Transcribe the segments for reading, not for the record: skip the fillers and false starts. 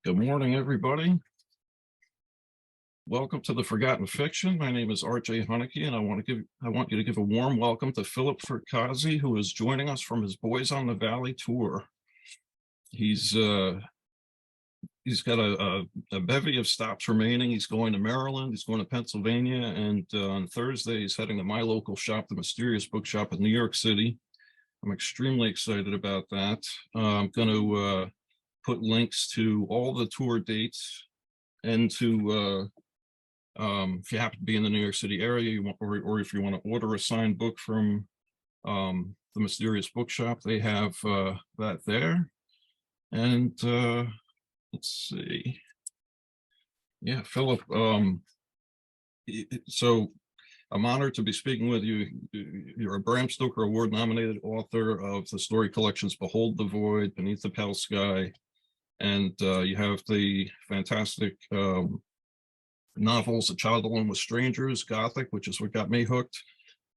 Good morning, everybody. Welcome to the Forgotten Fiction. My name is R.J. Huneke, and I want you to give a warm welcome to Philip Fracassi, who is joining us from his Boys on the Valley tour. He's got a bevy of stops remaining. He's going to Maryland, he's going to Pennsylvania, and on Thursday he's heading to my local shop, the Mysterious Bookshop in New York City. I'm extremely excited about that. I'm going to put links to all the tour dates and to if you happen to be in the New York City area, or if you want to order a signed book from the Mysterious Bookshop, they have that there. And let's see. Yeah, Philip, so I'm honored to be speaking with you. You're a Bram Stoker Award nominated author of the story collections Behold the Void, Beneath the Pale Sky, and you have the fantastic novels A Child Alone with Strangers, Gothic, which is what got me hooked,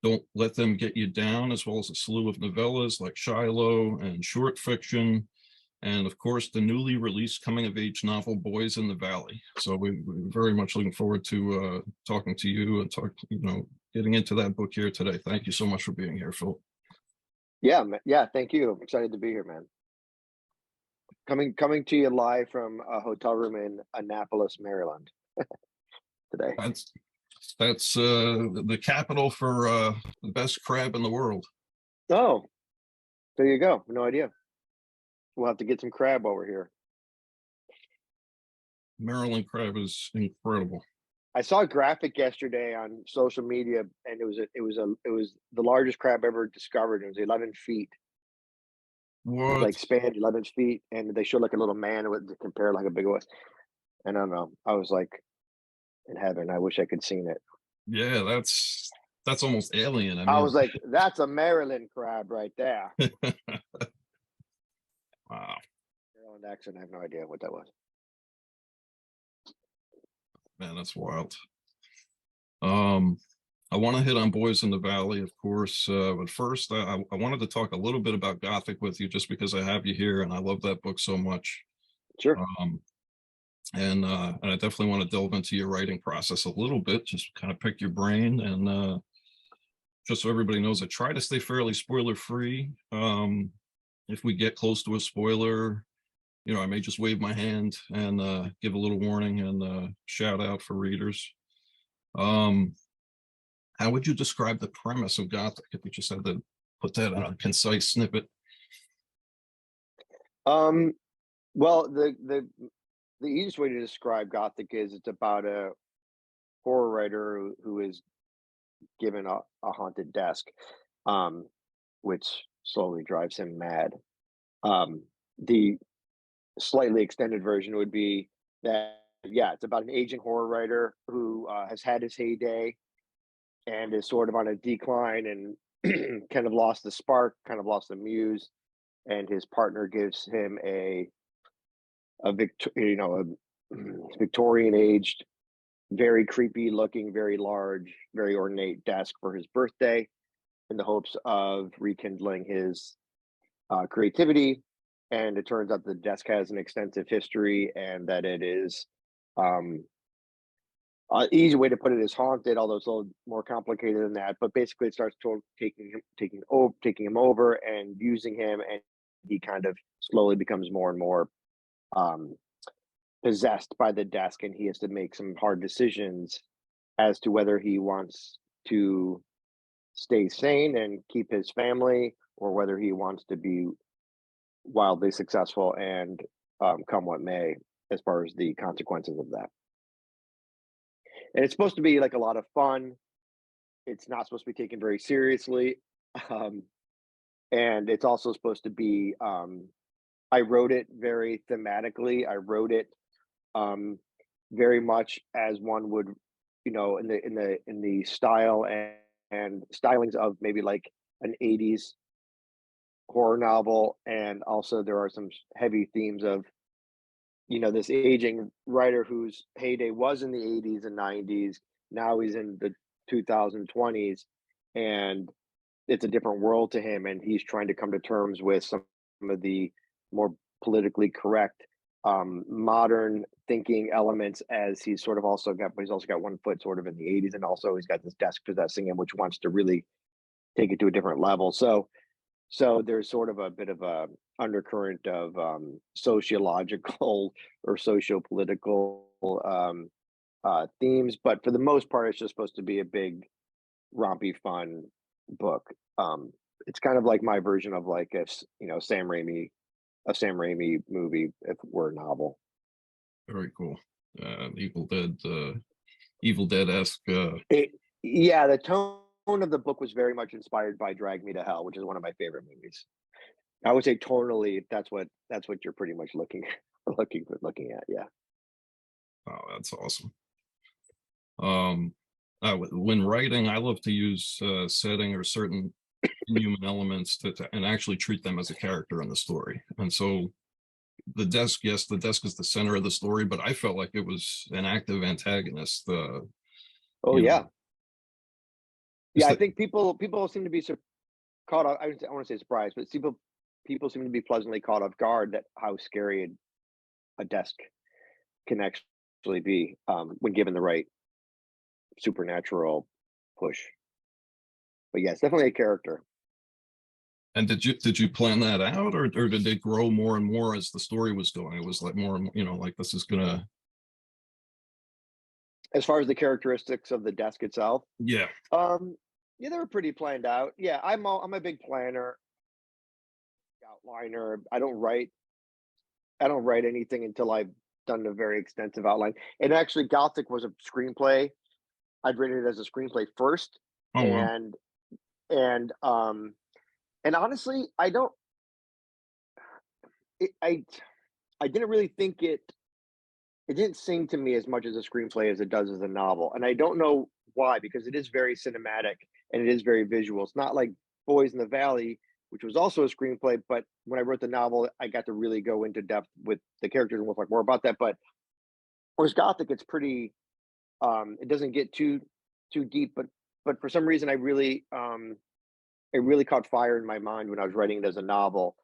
Don't Let Them Get You Down, as well as a slew of novellas like Shiloh and short fiction, and of course the newly released coming-of-age novel Boys in the Valley. So we're very much looking forward to talking to you and getting into that book here today. Thank you so much for being here, Phil. Yeah, thank you. I'm excited to be here, man. Coming to you live from a hotel room in Annapolis, Maryland today. That's the capital for the best crab in the world. Oh, there you go. No idea. We'll have to get some crab over here. Maryland crab is incredible. I saw a graphic yesterday on social media, and it was the largest crab ever discovered. It was 11 feet. What? It was like spanned 11 feet, and they showed like a little man with to compare like a big one. And I don't know. I was like in heaven. I wish I could seen it. Yeah, that's almost alien. I was like, that's a Maryland crab right there. Wow. Maryland accent. I have no idea what that was. Man, that's wild. I want to hit on Boys in the Valley, of course, but first I wanted to talk a little bit about Gothic with you, just because I have you here and I love that book so much. Sure. And I definitely want to delve into your writing process a little bit, just kind of pick your brain, and just so everybody knows, I try to stay fairly spoiler free. If we get close to a spoiler, I may just wave my hand and give a little warning and shout out for readers. How would you describe the premise of Gothic if you just had to put that in a concise snippet? Well, the easiest way to describe Gothic is it's about a horror writer who is given a haunted desk, which slowly drives him mad. The slightly extended version would be that, yeah, it's about an aging horror writer who has had his heyday and is sort of on a decline and kind of lost the spark, kind of lost the muse, and his partner gives him a Victorian aged, very creepy looking, very large, very ornate desk for his birthday, in the hopes of rekindling his creativity. And it turns out the desk has an extensive history, and that it is easy way to put it is haunted, although it's a little more complicated than that. But basically, it starts taking him over and using him, and he kind of slowly becomes more and more possessed by the desk, and he has to make some hard decisions as to whether he wants to stay sane and keep his family, or whether he wants to be wildly successful and come what may, as far as the consequences of that. And it's supposed to be like a lot of fun. It's not supposed to be taken very seriously. And it's also supposed to be, I wrote it very thematically. I wrote it very much as one would, in the style and stylings of maybe like an 80s horror novel. And also there are some heavy themes of, this aging writer whose heyday was in the 80s and 90s. Now he's in the 2020s, and it's a different world to him, and he's trying to come to terms with some of the more politically correct modern thinking elements, as he's sort of also got, but he's also got one foot sort of in the 80s, and also he's got this desk possessing him, which wants to really take it to a different level. So there's sort of a bit of a undercurrent of sociological or socio-political themes, but for the most part, it's just supposed to be a big, rompy, fun book. It's kind of like my version of like a Sam Raimi movie if it were a novel. Very cool. Evil Dead-esque. It, yeah, the tone of the book was very much inspired by Drag Me to Hell, which is one of my favorite movies. I would say tonally, that's what you're pretty much looking looking at. Yeah. Oh, that's awesome. When writing, I love to use setting or certain inhuman elements and actually treat them as a character in the story. And so the desk, yes, the desk is the center of the story, but I felt like it was an active antagonist. Oh You know, yeah. Yeah, just I that, think people seem to be caught off. I don't want to say surprised, but people seem to be pleasantly caught off guard that how scary a desk can actually be when given the right supernatural push. But yes, definitely a character. and did you plan that out, or did it grow more and more as the story was going? It was like more and more, like this is gonna, As far as the characteristics of the desk itself, yeah. um, yeah, they were pretty planned out. Yeah, I'm a big planner, outliner. I don't write anything until I've done a very extensive outline. And actually, Gothic was a screenplay. I'd written it as a screenplay first, Oh wow. and and um and honestly, I don't. It, I didn't really think it didn't sing to me as much as a screenplay as it does as a novel, and I don't know why, because it is very cinematic and it is very visual. It's not like Boys in the Valley, which was also a screenplay, but when I wrote the novel, I got to really go into depth with the characters and we'll talk more about that. But whereas Gothic, it's pretty it doesn't get too deep, but for some reason it really caught fire in my mind when I was writing it as a novel,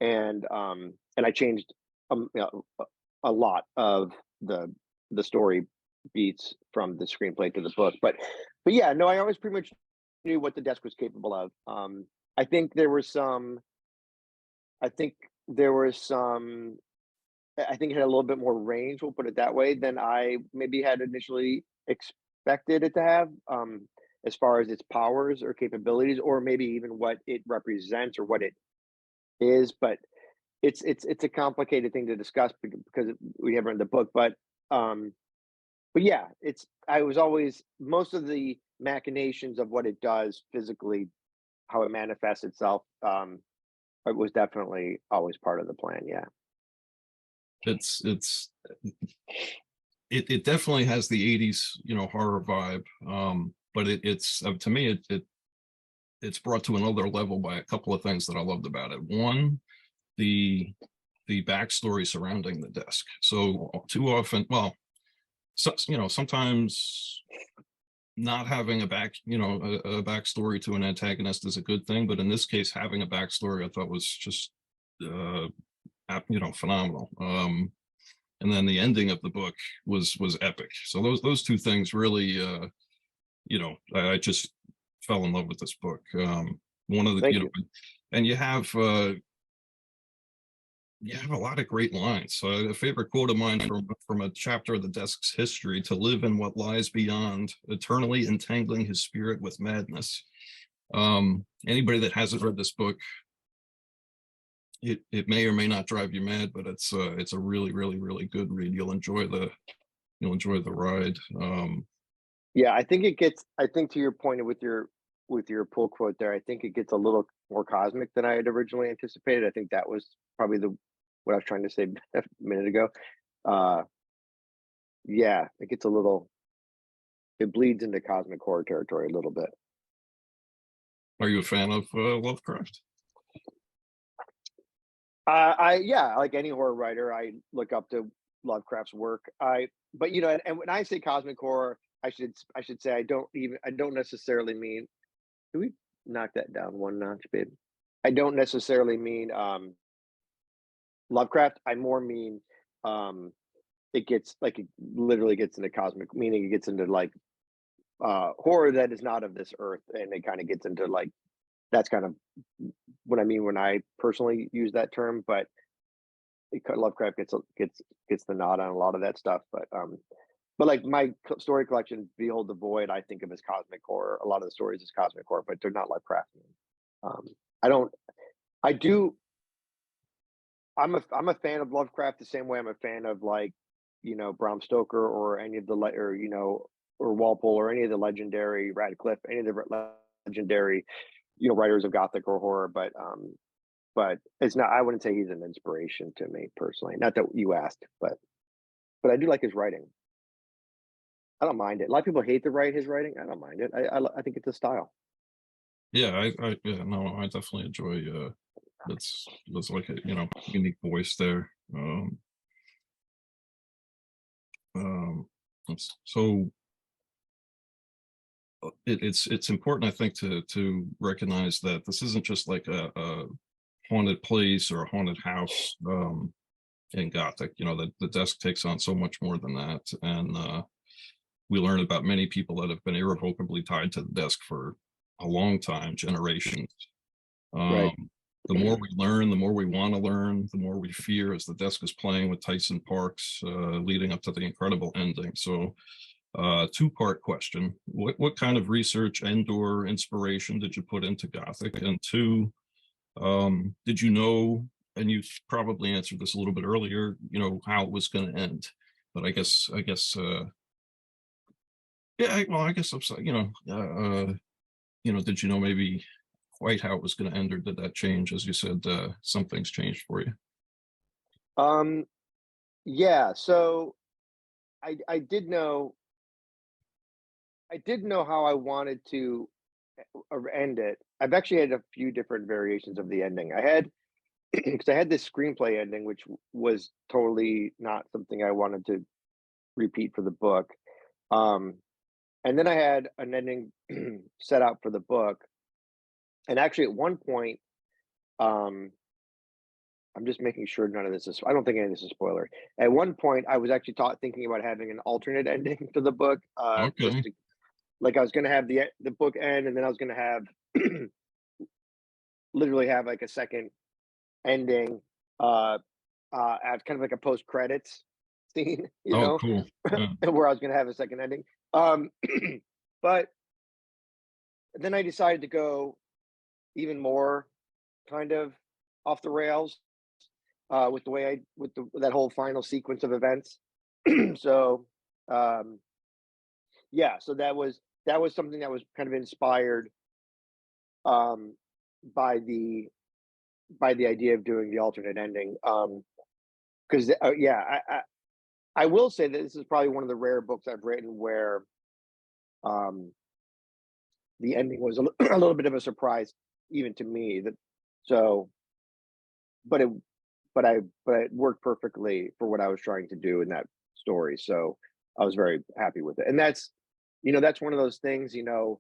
and I changed a lot of the the story beats from the screenplay to the book. But yeah, no, I always pretty much knew what the desk was capable of. I think there was some. I think there was some. I think it had a little bit more range. We'll put it that way than I maybe had initially expected it to have, as far as its powers or capabilities, or maybe even what it represents or what it is. But it's a complicated thing to discuss because we have it in the book. Um, but yeah, it's I was always most of the machinations of what it does physically, how it manifests itself. It was definitely always part of the plan. Yeah. It's it definitely has the 80s, horror vibe. But it's to me it's brought to another level by a couple of things that I loved about it. One, the backstory surrounding the desk. So too often, well, sometimes not having a backstory to an antagonist is a good thing, but in this case, having a backstory I thought was just uh phenomenal. And then the ending of the book was epic. So those two things really, I just fell in love with this book. One of the, Thank you. and you have a lot of great lines. So a favorite quote of mine from a chapter of the desk's history: "To live in what lies beyond, eternally entangling his spirit with madness." Anybody that hasn't read this book, it may or may not drive you mad, but it's a really, really, really good read. You'll enjoy the ride. Yeah, I think it gets. I think to your point with your pull quote there, I think it gets a little more cosmic than I had originally anticipated. I think that was probably the what I was trying to say a minute ago. Uh, yeah, it gets a little. It bleeds into cosmic horror territory a little bit. Are you a fan of Lovecraft? I yeah, like any horror writer, I look up to Lovecraft's work. But and when I say cosmic horror, I should say I don't necessarily mean. Can we knock that down one notch, babe? I don't necessarily mean Lovecraft. I more mean it gets like it literally gets into cosmic, meaning it gets into like horror that is not of this earth, and it kind of gets into like that's kind of what I mean when I personally use that term. But Lovecraft gets the nod on a lot of that stuff. But like my story collection, Behold the Void, I think of as cosmic horror. A lot of the stories is cosmic horror, but they're not Lovecraftian. I don't. I do. I'm a fan of Lovecraft the same way I'm a fan of like, Bram Stoker or any of the or Walpole or any of the legendary Radcliffe, any of the legendary, writers of Gothic or horror. But it's not. I wouldn't say he's an inspiration to me personally. Not that you asked, but I do like his writing. I don't mind it. A lot of people hate his writing. I don't mind it. I think it's a style. Yeah, yeah, no, I definitely enjoy that's like a unique voice there. Um so it's important, I think, to recognize that this isn't just like a haunted place or a haunted house in Gothic. The desk takes on so much more than that, and we learn about many people that have been irrevocably tied to the desk for a long time, generations. Right. Um, the more we learn, the more we want to learn, the more we fear, as the desk is playing with Tyson Parks, leading up to the incredible ending. So, two-part question: what kind of research and/or inspiration did you put into Gothic? And two, did you know? And you probably answered this a little bit earlier. How it was going to end, but I guess. Yeah, well, I guess I'm sorry, did you know maybe quite how it was going to end, or did that change? As you said, some things changed for you. Um. Yeah. So I did know. I did know how I wanted to end it. I've actually had a few different variations of the ending. I had because I had this screenplay ending, which was totally not something I wanted to repeat for the book. Um, and then I had an ending set out for the book. And actually, at one point, um, I'm just making sure none of this is. I don't think any of this is spoiler. At one point, I was actually thinking about having an alternate ending to the book, just Okay. to, like I was going to have the book end, and then I was going to have literally have like a second ending, uh, at kind of like a post credits scene, Oh, cool. Yeah. where I was going to have a second ending. Um, but then I decided to go even more kind of off the rails, with the way with that whole final sequence of events. So, um, yeah, so that was something that was kind of inspired, um, by the idea of doing the alternate ending. Because yeah, I will say that this is probably one of the rare books I've written where, um, the ending was a little bit of a surprise even to me. That so, but it but it worked perfectly for what I was trying to do in that story. So I was very happy with it. And that's one of those things. A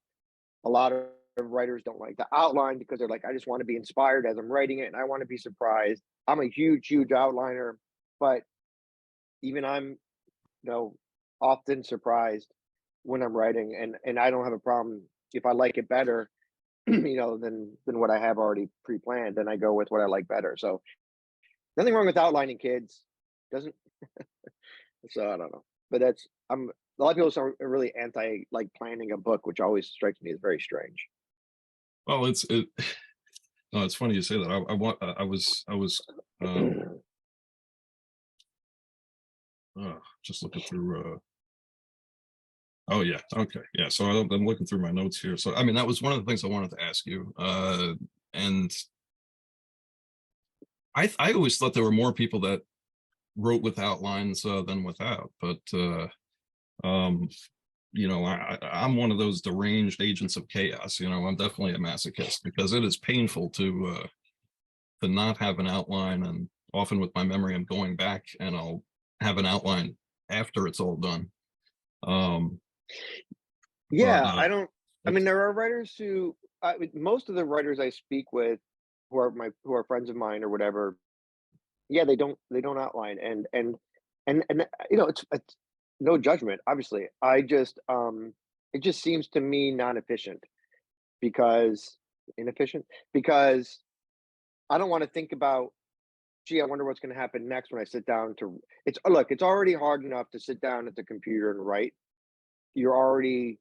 lot of writers don't like the outline because they're like, I just want to be inspired as I'm writing it, and I want to be surprised. I'm a huge outliner, but even I'm, often surprised when I'm writing, and I don't have a problem if I like it better, than what I have already pre-planned. Then I go with what I like better. So nothing wrong with outlining, kids. Doesn't so I don't know, but that's I'm a lot of people are really anti like planning a book, which always strikes me as very strange. Well, no, it's funny you say that. Um, just looking through. Oh yeah, okay, yeah. So I'm looking through my notes here. So I mean, that was one of the things I wanted to ask you. And I always thought there were more people that wrote with outlines than without, but um, I'm one of those deranged agents of chaos. I'm definitely a masochist because it is painful to not have an outline, and often with my memory, I'm going back and I'll have an outline after it's all done. Um, but Yeah, I don't. I mean, it's there are writers who most of the writers I speak with, who are friends of mine or whatever. Yeah, they don't outline, and and you know, it's no judgment, obviously. I just it just seems to me non-efficient because inefficient because I don't want to think about, gee, I wonder what's going to happen next when I sit down to it's look, it's already hard enough to sit down at the computer and write. You're already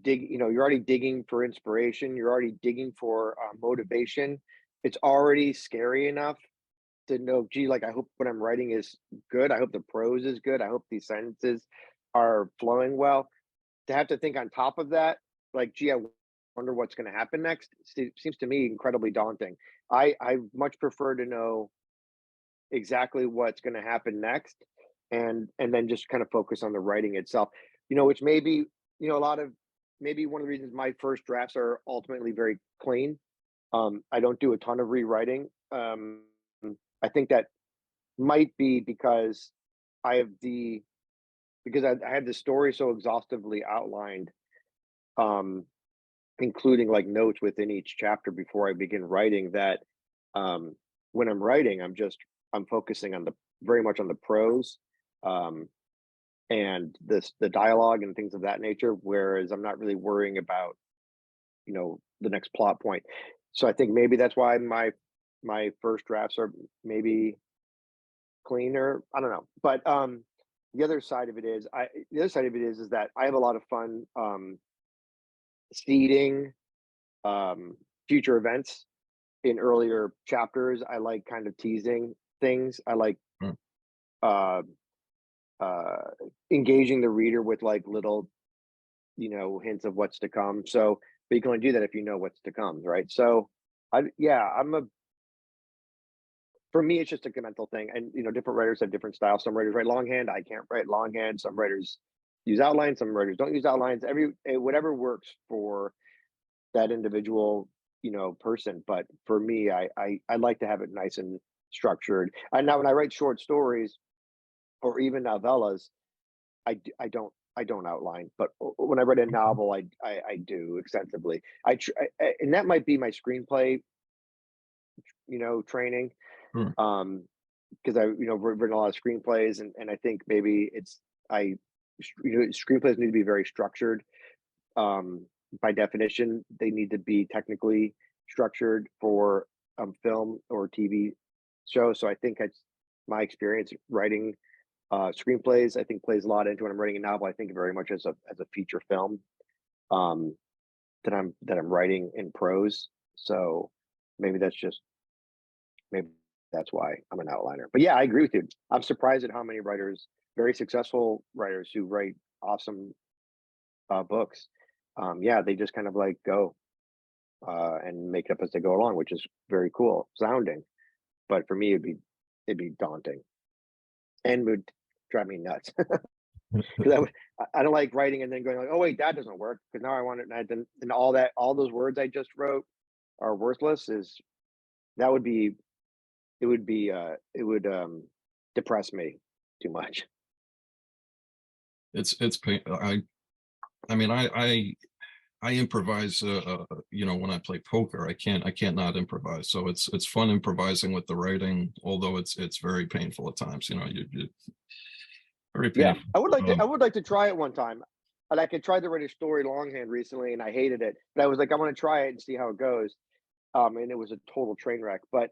you're already digging for inspiration, you're already digging for motivation. It's already scary enough to know, gee, like I hope what I'm writing is good. I hope the prose is good. I hope these sentences are flowing well. To have to think on top of that, like, gee, I wonder what's going to happen next, seems to me incredibly daunting. I much prefer to know exactly what's going to happen next, and then just kind of focus on the writing itself. Which maybe a lot of maybe one of the reasons my first drafts are ultimately very clean. I don't do a ton of rewriting. I think that might be because I have the because I had the story so exhaustively outlined, um, including like notes within each chapter before I begin writing, that um, when I'm writing, I'm focusing on the very much on the prose, um, and the dialogue and things of that nature. Whereas I'm not really worrying about the next plot point. So I think maybe that's why my first drafts are maybe cleaner. I don't know, but the other side of it is that I have a lot of fun seeding um, future events in earlier chapters. I like kind of teasing things. I like Mm. uh, uh, engaging the reader with like little hints of what's to come. So, but you can only do that if you know what's to come, right? So, I'm a for me, it's just a mental thing. And different writers have different styles. Some writers write longhand. I can't write longhand. Some writers use outlines. Some writers don't use outlines. Whatever works for that individual, person. But for me, I like to have it nice and structured. And now when I write short stories or even novellas, I don't outline. But when I write a novel, I do extensively. And that might be my screenplay, training. Sure. Um, because I, written a lot of screenplays, and I think maybe screenplays need to be very structured. Um, by definition, they need to be technically structured for film or TV show. So I think my experience writing screenplays, I think, plays a lot into when I'm writing a novel. I think very much as a feature film, um, that I'm writing in prose. So maybe that's just maybe that's why I'm an outliner. But yeah, I agree with you. I'm surprised at how many writers, very successful writers who write awesome books, yeah, they just kind of like go and make it up as they go along, which is very cool sounding. But for me, it'd be daunting and would drive me nuts because I don't like writing and then going like, oh wait, that doesn't work because now I want it, and all those words I just wrote are worthless. That would be it would depress me too much. It's pain. I mean, I improvise. When I play poker, I can't not improvise. So it's fun improvising with the writing, although it's very painful at times. You very Yeah, painful. I would like to try it one time. And I could try to write a story longhand recently, and I hated it. But I was like, I want to try it and see how it goes. And it was a total train wreck. But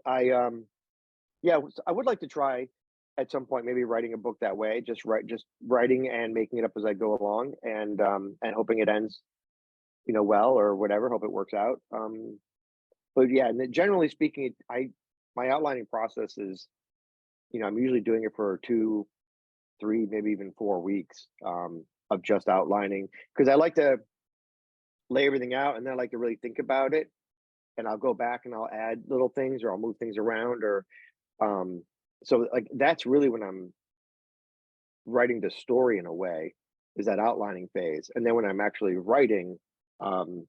yeah, I would like to try at some point, maybe writing a book that way. Just writing and making it up as I go along, and hoping it ends, well or whatever. Hope it works out. But yeah, and then generally speaking, my outlining process is, I'm usually doing it for 2, 3, maybe even 4 weeks of just outlining because I like to lay everything out and then I like to really think about it. And I'll go back and I'll add little things or I'll move things around or um, so like that's really when I'm writing the story in a way is that outlining phase. And then when I'm actually writing, um,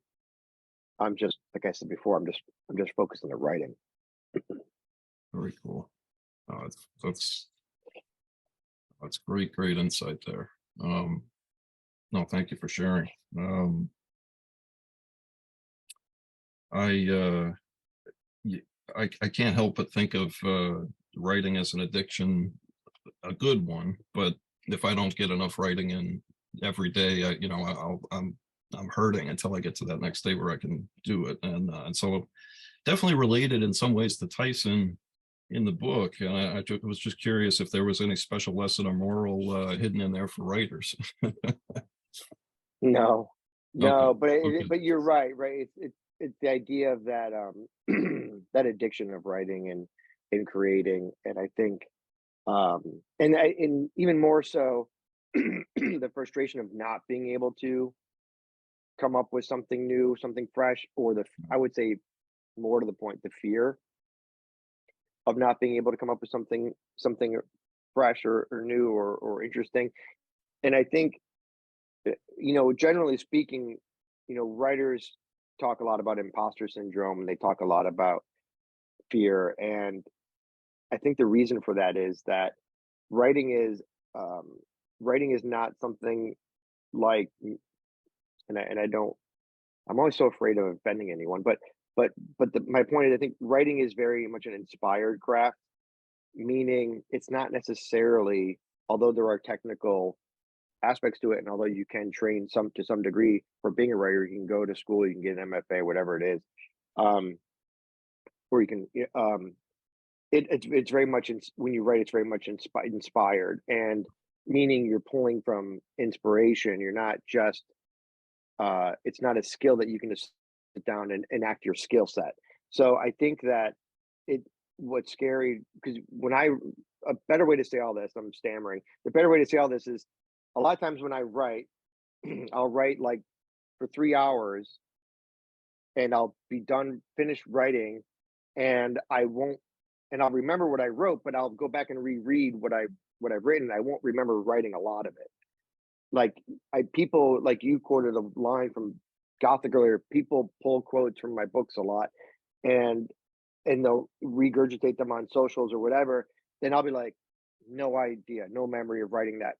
I'm just like I said before, I'm just focused on the writing. Very cool. That's great insight there. No, thank you for sharing. I y- I can't help but think of writing as an addiction a good one, but if I don't get enough writing in every day, I'm hurting until I get to that next day where I can do it. And so definitely related in some ways to Tyson in the book. And was just curious if there was any special lesson or moral hidden in there for writers. No, Okay. no, but Okay. but you're right, right? It's the idea of that that addiction of writing and creating, and I think and even more so the frustration of not being able to come up with something new, something fresh, or I would say more to the point, the fear of not being able to come up with something fresh or new or interesting. And I think generally speaking, writers talk a lot about imposter syndrome and they talk a lot about fear. And I think the reason for that is that writing is um, writing is not something like, and I don't. I'm always so afraid of offending anyone, but my point is, I think writing is very much an inspired craft, meaning it's not necessarily, although there are technical aspects to it, and although you can train some to some degree for being a writer, you can go to school, you can get an MFA, whatever it is, um, or you can. It's very much when you write, it's very much inspired, and meaning you're pulling from inspiration. You're not just it's not a skill that you can just sit down and enact your skill set. So I think that it what's scary because when I a better way to say all this, I'm stammering. The better way to say all this is a lot of times when I write, I'll write like for 3 hours and I'll be done, finished writing, and I won't, and I'll remember what I wrote, but I'll go back and reread what I've written. I won't remember writing a lot of it. Like people like you quoted a line from Gothic earlier. People pull quotes from my books a lot, and they'll regurgitate them on socials or whatever. Then I'll be like, no idea, no memory of writing that.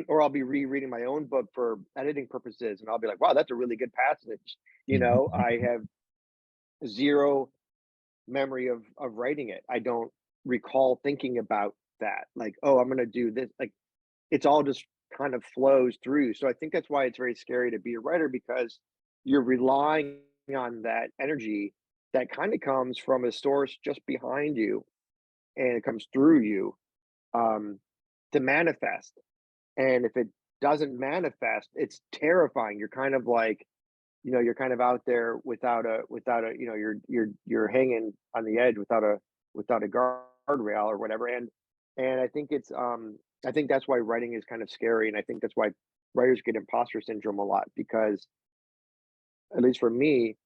Or I'll be rereading my own book for editing purposes, and I'll be like, wow, that's a really good passage. I have zero memory of writing it. I don't recall thinking about that. Like, oh, I'm gonna do this. Like it's all just kind of flows through. So I think that's why it's very scary to be a writer because you're relying on that energy that kind of comes from a source just behind you and it comes through you um, to manifest. And if it doesn't manifest, it's terrifying. You're kind of like, you're kind of out there without a, you're hanging on the edge without a guardrail or whatever. And I think that's why writing is kind of scary, and I think that's why writers get imposter syndrome a lot because, at least for me,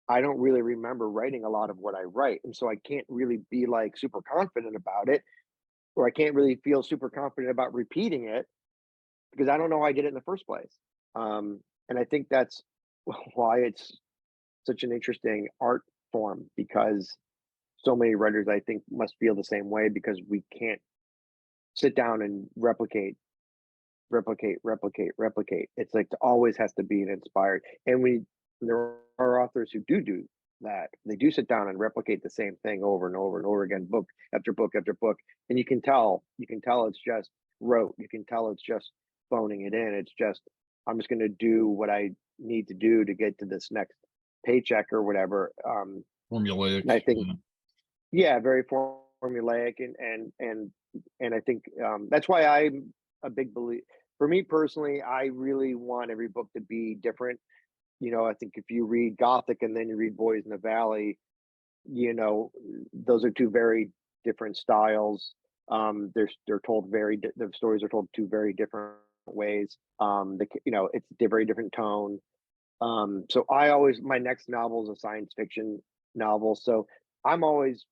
I don't really remember writing a lot of what I write, and so I can't really be like super confident about it, or I can't really feel super confident about repeating it because I don't know how I did it in the first place. And I think that's why it's such an interesting art form because so many writers I think must feel the same way because we can't sit down and replicate. It's like it always has to be an inspired. And there are authors who do that. They do sit down and replicate the same thing over and over and over again, book after book after book. And you can tell it's just rote. You can tell it's just phoning it in. It's just, I'm just going to do what I need to do to get to this next paycheck or whatever. Formulaic. And I think, Yeah. yeah, very formulaic and I think that's why I'm a big believer. For me personally, I really want every book to be different. I think if you read Gothic and then you read Boys in the Valley, those are two very different styles. They're told the stories are told two very different ways. It's a very different tone. So my next novel is a science fiction novel. So I'm always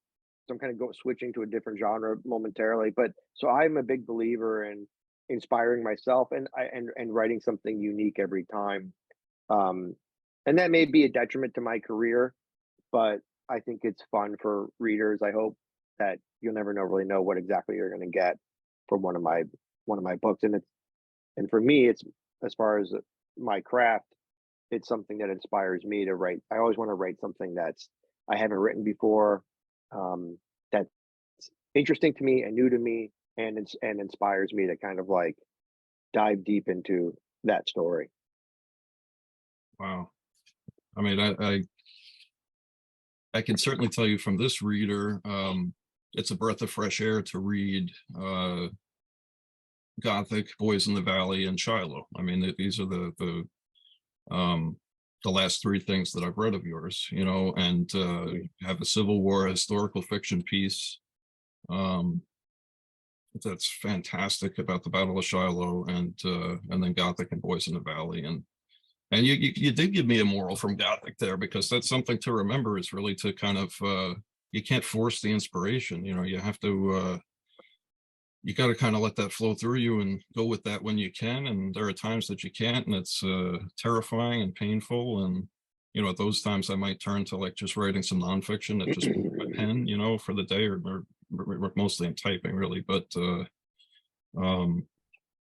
so I'm kind of switching to a different genre momentarily. But so I'm a big believer in inspiring myself and writing something unique every time. Um, and that may be a detriment to my career, but I think it's fun for readers. I hope that you'll never really know what exactly you're going to get from one of my books. And for me, it's as far as my craft, it's something that inspires me to write. I always want to write something I haven't written before, that's interesting to me and new to me, and inspires me to kind of like dive deep into that story. Wow. I mean, I can certainly tell you from this reader, it's a breath of fresh air to read Gothic, Boys in the Valley, and Shiloh. I mean, these are the last three things that I've read of yours, you know, and you have a Civil War historical fiction piece that's fantastic about the Battle of Shiloh, and then Gothic and Boys in the Valley, and you did give me a moral from Gothic there, because that's something to remember, is really to kind of you can't force the inspiration, you know, you have to you got to kind of let that flow through you and go with that when you can, and there are times that you can't, and it's terrifying and painful, and you know, at those times I might turn to like just writing some nonfiction that just moves my pen, you know, for the day, or mostly I'm typing really, but um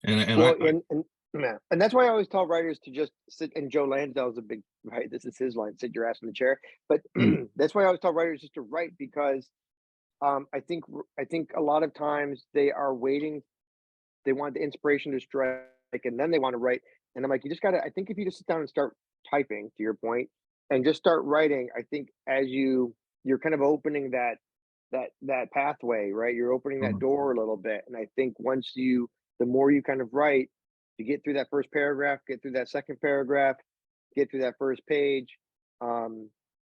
and Well, and yeah, and that's why I always tell writers to just sit. And Joe Lansdale's a big right. This is his line: "Sit your ass in the chair." But mm, that's why I always tell writers just to write, because I think a lot of times they are waiting. They want the inspiration to strike, and then they want to write. And I'm like, you just gotta. I think if you just sit down and start typing, to your point, and just start writing, I think as you're kind of opening that pathway, right? You're opening that mm, door a little bit, and I think the more you kind of write, you get through that first paragraph, get through that second paragraph, get through that first page, um,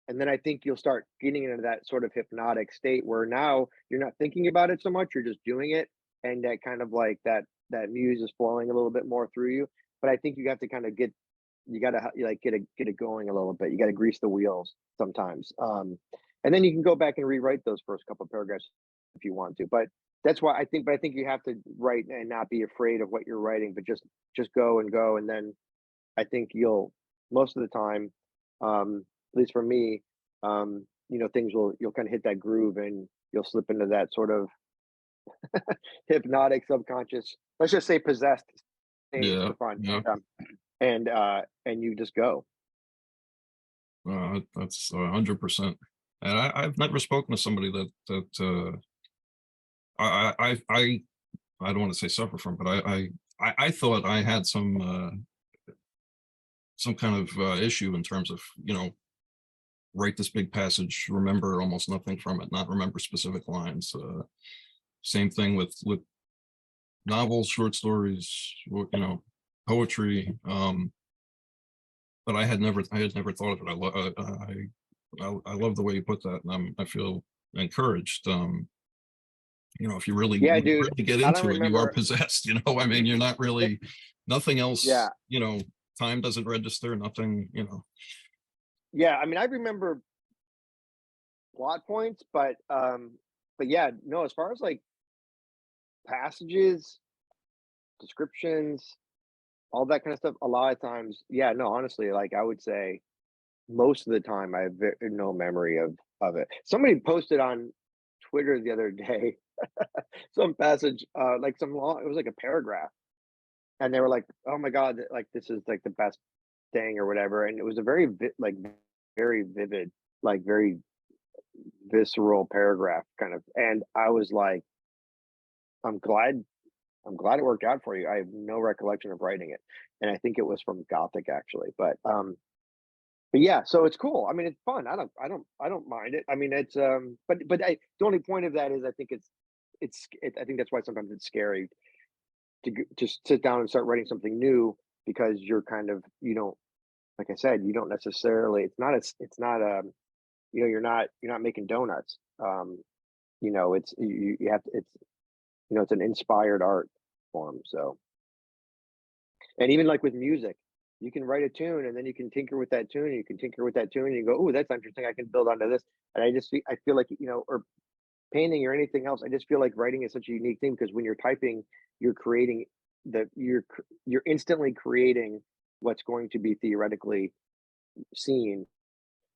and then I think you'll start getting into that sort of hypnotic state where now you're not thinking about it so much, you're just doing it, and that kind of like that muse is flowing a little bit more through you. But I think you have to kind of you got to like get it going a little bit. You got to grease the wheels sometimes, and then you can go back and rewrite those first couple paragraphs if you want to. But that's why I think. But I think you have to write and not be afraid of what you're writing, but just go and go, and then I think you'll most of the time, at least for me, things you'll kind of hit that groove, and you'll slip into that sort of hypnotic subconscious, let's just say possessed state yeah, for fun. yeah. And you just go. That's 100%. And I've never spoken to somebody that I don't want to say suffer from, but I thought I had some kind of issue in terms of, you know, write this big passage, remember almost nothing from it, not remember specific lines. Same thing with novels, short stories, you know, poetry. But I had never thought of it. I love the way you put that, and I feel encouraged. You know, if you really Yeah, when you dude. really get I don't into it, you are remember. possessed. You know, I mean, you're not really nothing else. Yeah, You know, time doesn't register. Nothing. You know. yeah. I mean, I remember plot points, but yeah, no. As far as like passages, descriptions, all that kind of stuff, a lot of times, yeah, no. Honestly, like I would say, most of the time, I have no memory of it. Somebody posted on Twitter the other day some passage, like some long. It was like a paragraph, and they were like, "Oh my god, like this is like the best thing or whatever." And it was a like very vivid, like very visceral paragraph kind of. And I was like, "I'm glad, I'm glad it worked out for you." I have no recollection of writing it, and I think it was from Gothic actually, but yeah, so it's cool. I mean, it's fun. I don't mind it. I mean, it's but the only point of that is I think I think that's why sometimes it's scary to just sit down and start writing something new, because you're kind of, like I said, you don't necessarily. It's not you're not making donuts. It's you have to. It's an inspired art form. So, and even like with music, you can write a tune and then you can tinker with that tune, and you can tinker with that tune, and you go, "Oh, that's interesting. I can build onto this." And I feel like, or painting or anything else. I just feel like writing is such a unique thing, because when you're typing, you're creating you're instantly creating what's going to be theoretically seen.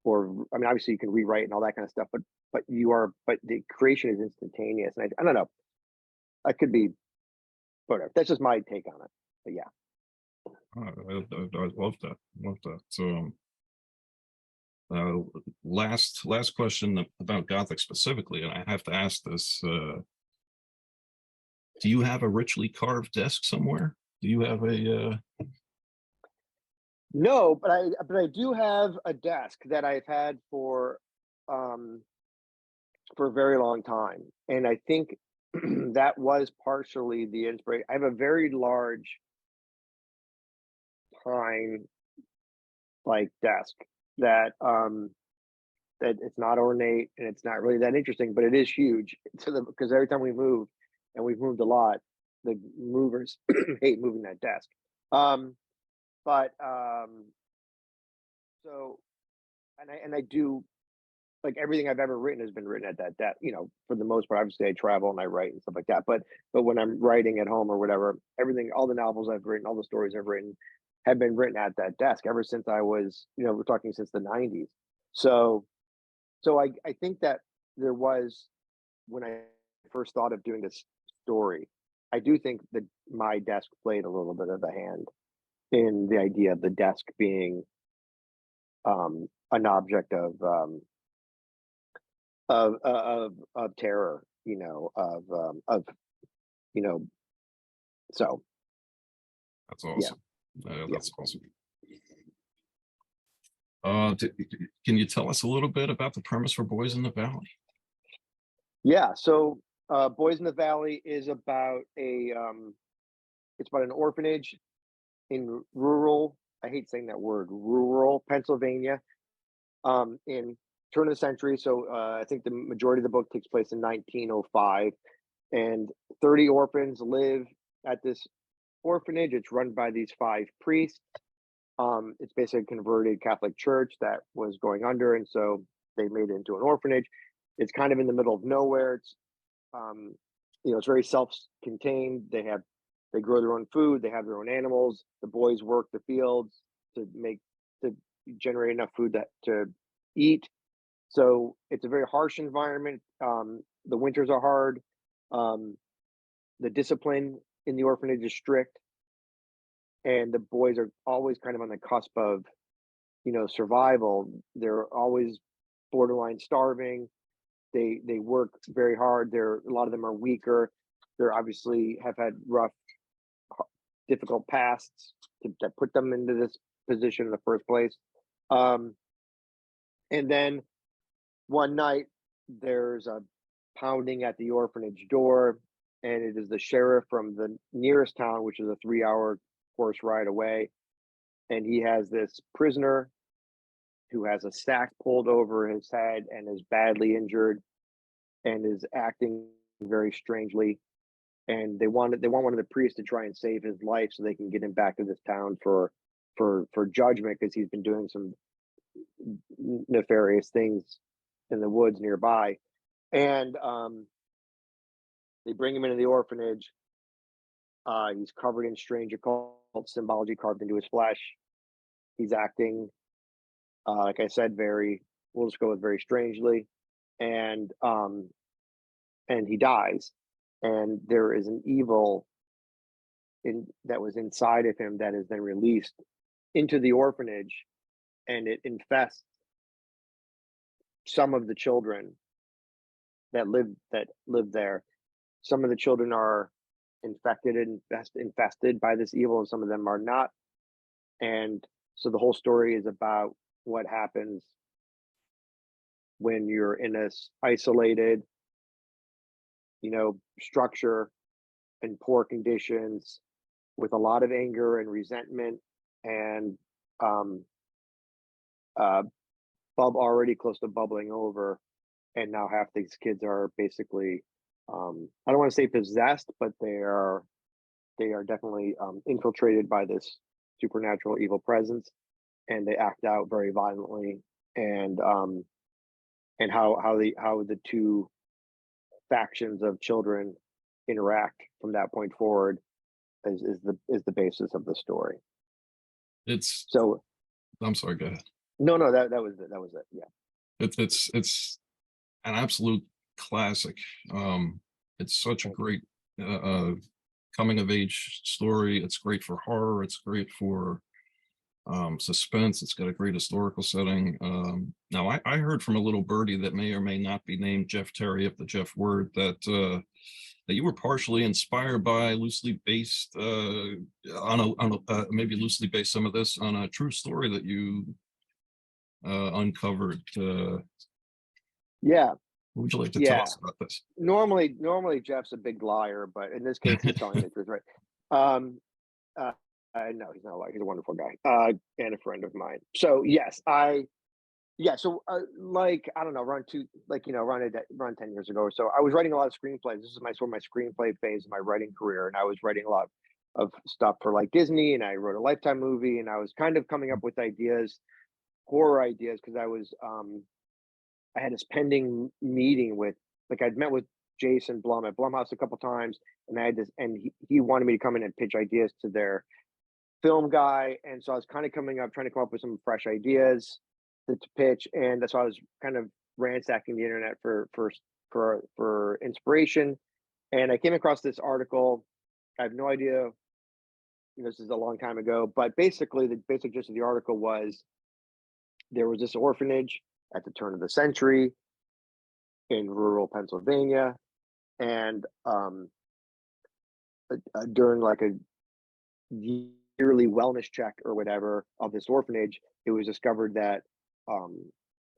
Or I mean, obviously you can rewrite and all that kind of stuff, but the creation is instantaneous. And I don't know. I could be whatever. That's just my take on it. But yeah. I love that. Love that. So, uh, last question about Gothic specifically, and I have to ask this. Do you have a richly carved desk somewhere? Do you have a, No, but I do have a desk that I've had um for a very long time, and I think that was partially the inspiration. I have a very large pine like desk that that it's not ornate and it's not really that interesting, but it is huge to the because every time we move, and we've moved a lot, the movers hate moving that desk. Um, but so and I do like everything I've ever written has been written at that, you know, for the most part. Obviously, I travel and I write and stuff like that. But when I'm writing at home or whatever, everything, all the novels I've written, all the stories I've written, have been written at that desk ever since I was, you know, we're talking since the '90s. So I think that there was when I first thought of doing this story, I do think that my desk played a little bit of a hand in the idea of the desk being an object of terror, you know, you know, so that's yeah, awesome. yeah, That's awesome. Can you tell us a little bit about the premise for Boys in the Valley? yeah. So Boys in the Valley is about it's about an orphanage in rural, I hate saying that word, rural Pennsylvania, in turn of the century. So I think the majority of the book takes place in 1905, and 30 orphans live at this orphanage. It's run by these five priests. It's basically a converted Catholic church that was going under, and so they made it into an orphanage. It's kind of in the middle of nowhere. It's um, you know, it's very self-contained. They grow their own food. They have their own animals. The boys work the fields to generate enough food to eat. So it's a very harsh environment. The winters are hard. Um, the discipline in the orphanage is strict, and the boys are always kind of on the cusp of, you know, survival. They're always borderline starving. They work very hard. They're a lot of them are weaker. They're obviously have had rough, difficult pasts that put them into this position in the first place. Um, and then one night there's a pounding at the orphanage door, and it is the sheriff from the nearest town, which is a 3-hour horse ride away. And he has this prisoner who has a sack pulled over his head and is badly injured and is acting very strangely. And they want one of the priests to try and save his life so they can get him back to this town for judgment, because he's been doing some nefarious things in the woods nearby. And they bring him into the orphanage. He's covered in strange occult symbology carved into his flesh. He's acting, like I said, we'll just go with very strangely. And he dies. And there is an evil that was inside of him that is then released into the orphanage, and it infests some of the children that live there. Some of the children are infected and infested by this evil, and some of them are not. And so the whole story is about what happens when you're in this isolated, you know, structure and poor conditions with a lot of anger and resentment, and um already close to bubbling over. And now half these kids are basically, I don't want to say possessed, but they are definitely infiltrated by this supernatural evil presence, and they act out very violently. And how the two factions of children interact from that point forward is the basis of the story. It's, So I'm sorry, go ahead. no, that was it. Yeah. It's an absolute classic. It's such a Thank you. great coming of age story. It's great for horror. It's great for suspense. It's got a great historical setting. Now, I heard from a little birdie that may or may not be named Jeff Terry of the Jeff Word that that you were partially inspired by, loosely based maybe loosely based some of this on a true story that you uncovered. Yeah, What would you like to tell yeah. us about this? Normally Jeff's a big liar, but in this case, he's telling the truth, right? Um, uh, no, he's not a liar. He's a wonderful guy, and a friend of mine. So yes, yeah. So like I don't know, around 10 years ago or so, I was writing a lot of screenplays. This is my sort of my screenplay phase of my writing career, and I was writing a lot of stuff for like Disney, and I wrote a Lifetime movie, and I was kind of coming up with ideas, horror ideas, because I had this pending meeting with, like, I'd met with Jason Blum at Blumhouse a couple times, and I had this, and he wanted me to come in and pitch ideas to their film guy, and so I was kind of trying to come up with some fresh ideas to pitch, and that's why I was kind of ransacking the internet for inspiration, and I came across this article. I have no idea. This is a long time ago, but basically, the basic gist of the article was there was this orphanage at the turn of the century in rural Pennsylvania, and during like a yearly wellness check or whatever of this orphanage, it was discovered that um,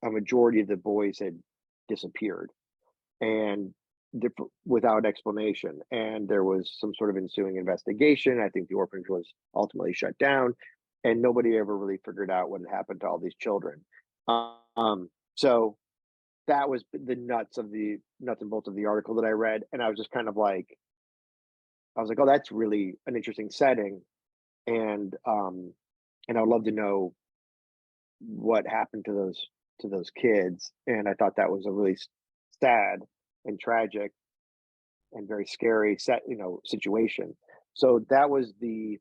a majority of the boys had disappeared, and without explanation. And there was some sort of ensuing investigation. I think the orphanage was ultimately shut down, and nobody ever really figured out what had happened to all these children. So that was the nuts and bolts of the article that I read, and I was just kind of like, I was like, oh, that's really an interesting setting, and I would love to know what happened to those kids. And I thought that was a really sad and tragic and very scary situation. So that was the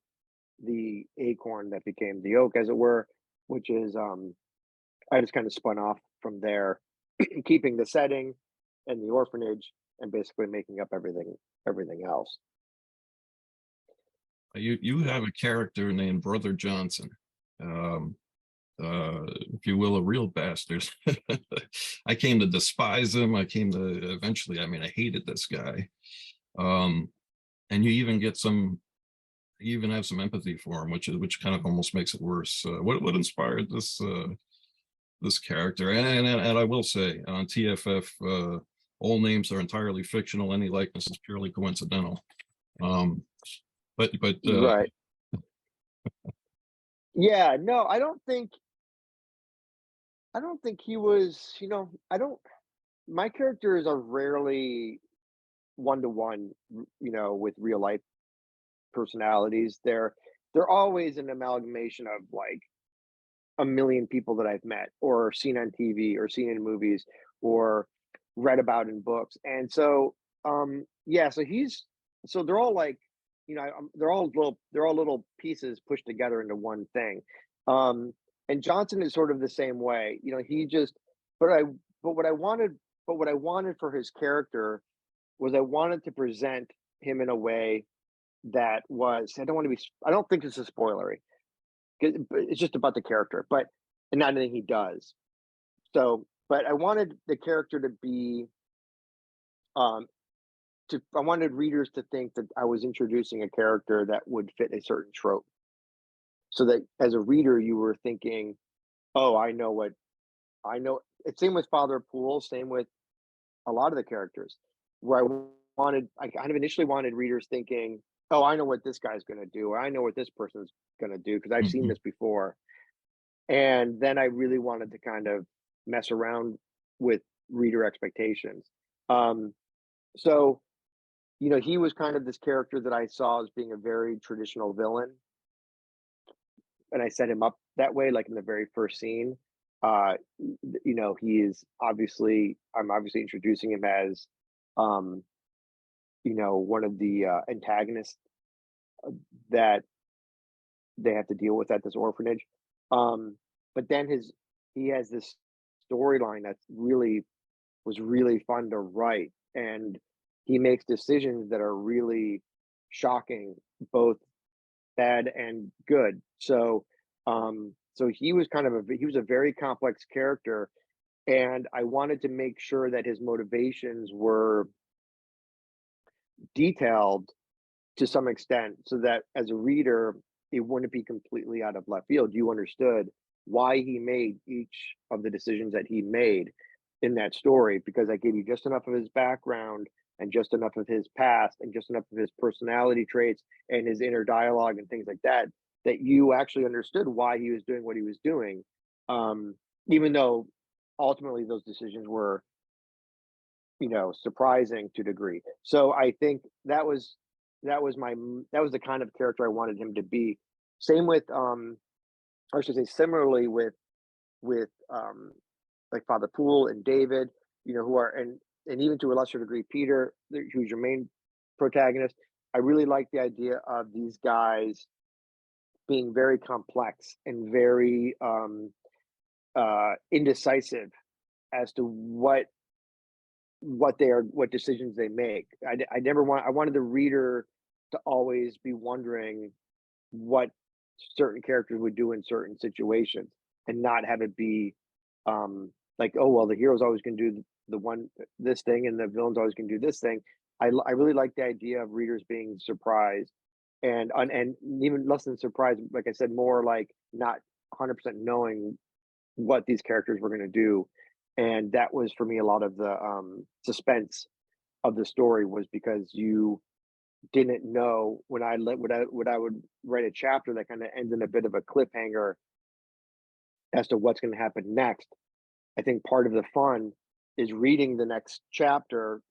acorn that became the oak, as it were, which is I just kind of spun off from there, keeping the setting and the orphanage, and basically making up everything else. You have a character named Brother Johnson. Um, if you will, a real bastard. I came to despise him. I came to eventually, I mean, I hated this guy. Um, and you even have some empathy for him, which kind of almost makes it worse. What inspired this character? And I will say on TFF, all names are entirely fictional. Any likeness is purely coincidental. Um, but Right. Yeah, no, I don't think he was, I don't my characters are rarely one to one, with real life personalities. They're always an amalgamation of like a million people that I've met or seen on TV or seen in movies or read about in books. And so yeah, so they're all like, they're all little pieces pushed together into one thing. Um and Johnson is sort of the same way. He just but I but what I wanted for his character was, I wanted to present him in a way that was, I don't think this is spoilery, but it's just about the character, but and not anything he does. So, but I wanted the character to be, um, I wanted readers to think that I was introducing a character that would fit a certain trope, so that as a reader you were thinking, "Oh, I know." It's same with Father Poole, same with a lot of the characters, where I kind of initially wanted readers thinking, "Oh, I know what this guy's going to do, or I know what this person's going to do because I've seen mhm. this before." And then I really wanted to kind of mess around with reader expectations. Um, so, he was kind of this character that I saw as being a very traditional villain, and I set him up that way, like in the very first scene. I'm obviously introducing him as, um, one of the antagonists that they have to deal with at this orphanage. But then he has this storyline that's really was really fun to write, and he makes decisions that are really shocking, both bad and good. So he was a very complex character, and I wanted to make sure that his motivations detailed to some extent so that as a reader, it wouldn't be completely out of left field. You understood why he made each of the decisions that he made in that story because I gave you just enough of his background and just enough of his past and just enough of his personality traits and his inner dialogue and things like that, that you actually understood why he was doing what he was doing. Um, Even though ultimately those decisions were, surprising to a degree. So I think that was the kind of character I wanted him to be. Same with or I should say similarly with like Father Poole and David, who are and even to a lesser degree Peter, who's your main protagonist. I really like the idea of these guys being very complex and very indecisive as to what decisions they make. I wanted the reader to always be wondering what certain characters would do in certain situations and not have it be like, oh well, the hero's always going to do the one this thing and the villain's always going to do this thing. I really like the idea of readers being surprised and even less than surprised, like I said, more like not 100% knowing what these characters were going to do. And that was for me a lot of the suspense of the story was because you didn't know when I would write a chapter that kind of ends in a bit of a cliffhanger as to what's going to happen next. I think part of the fun is reading the next chapter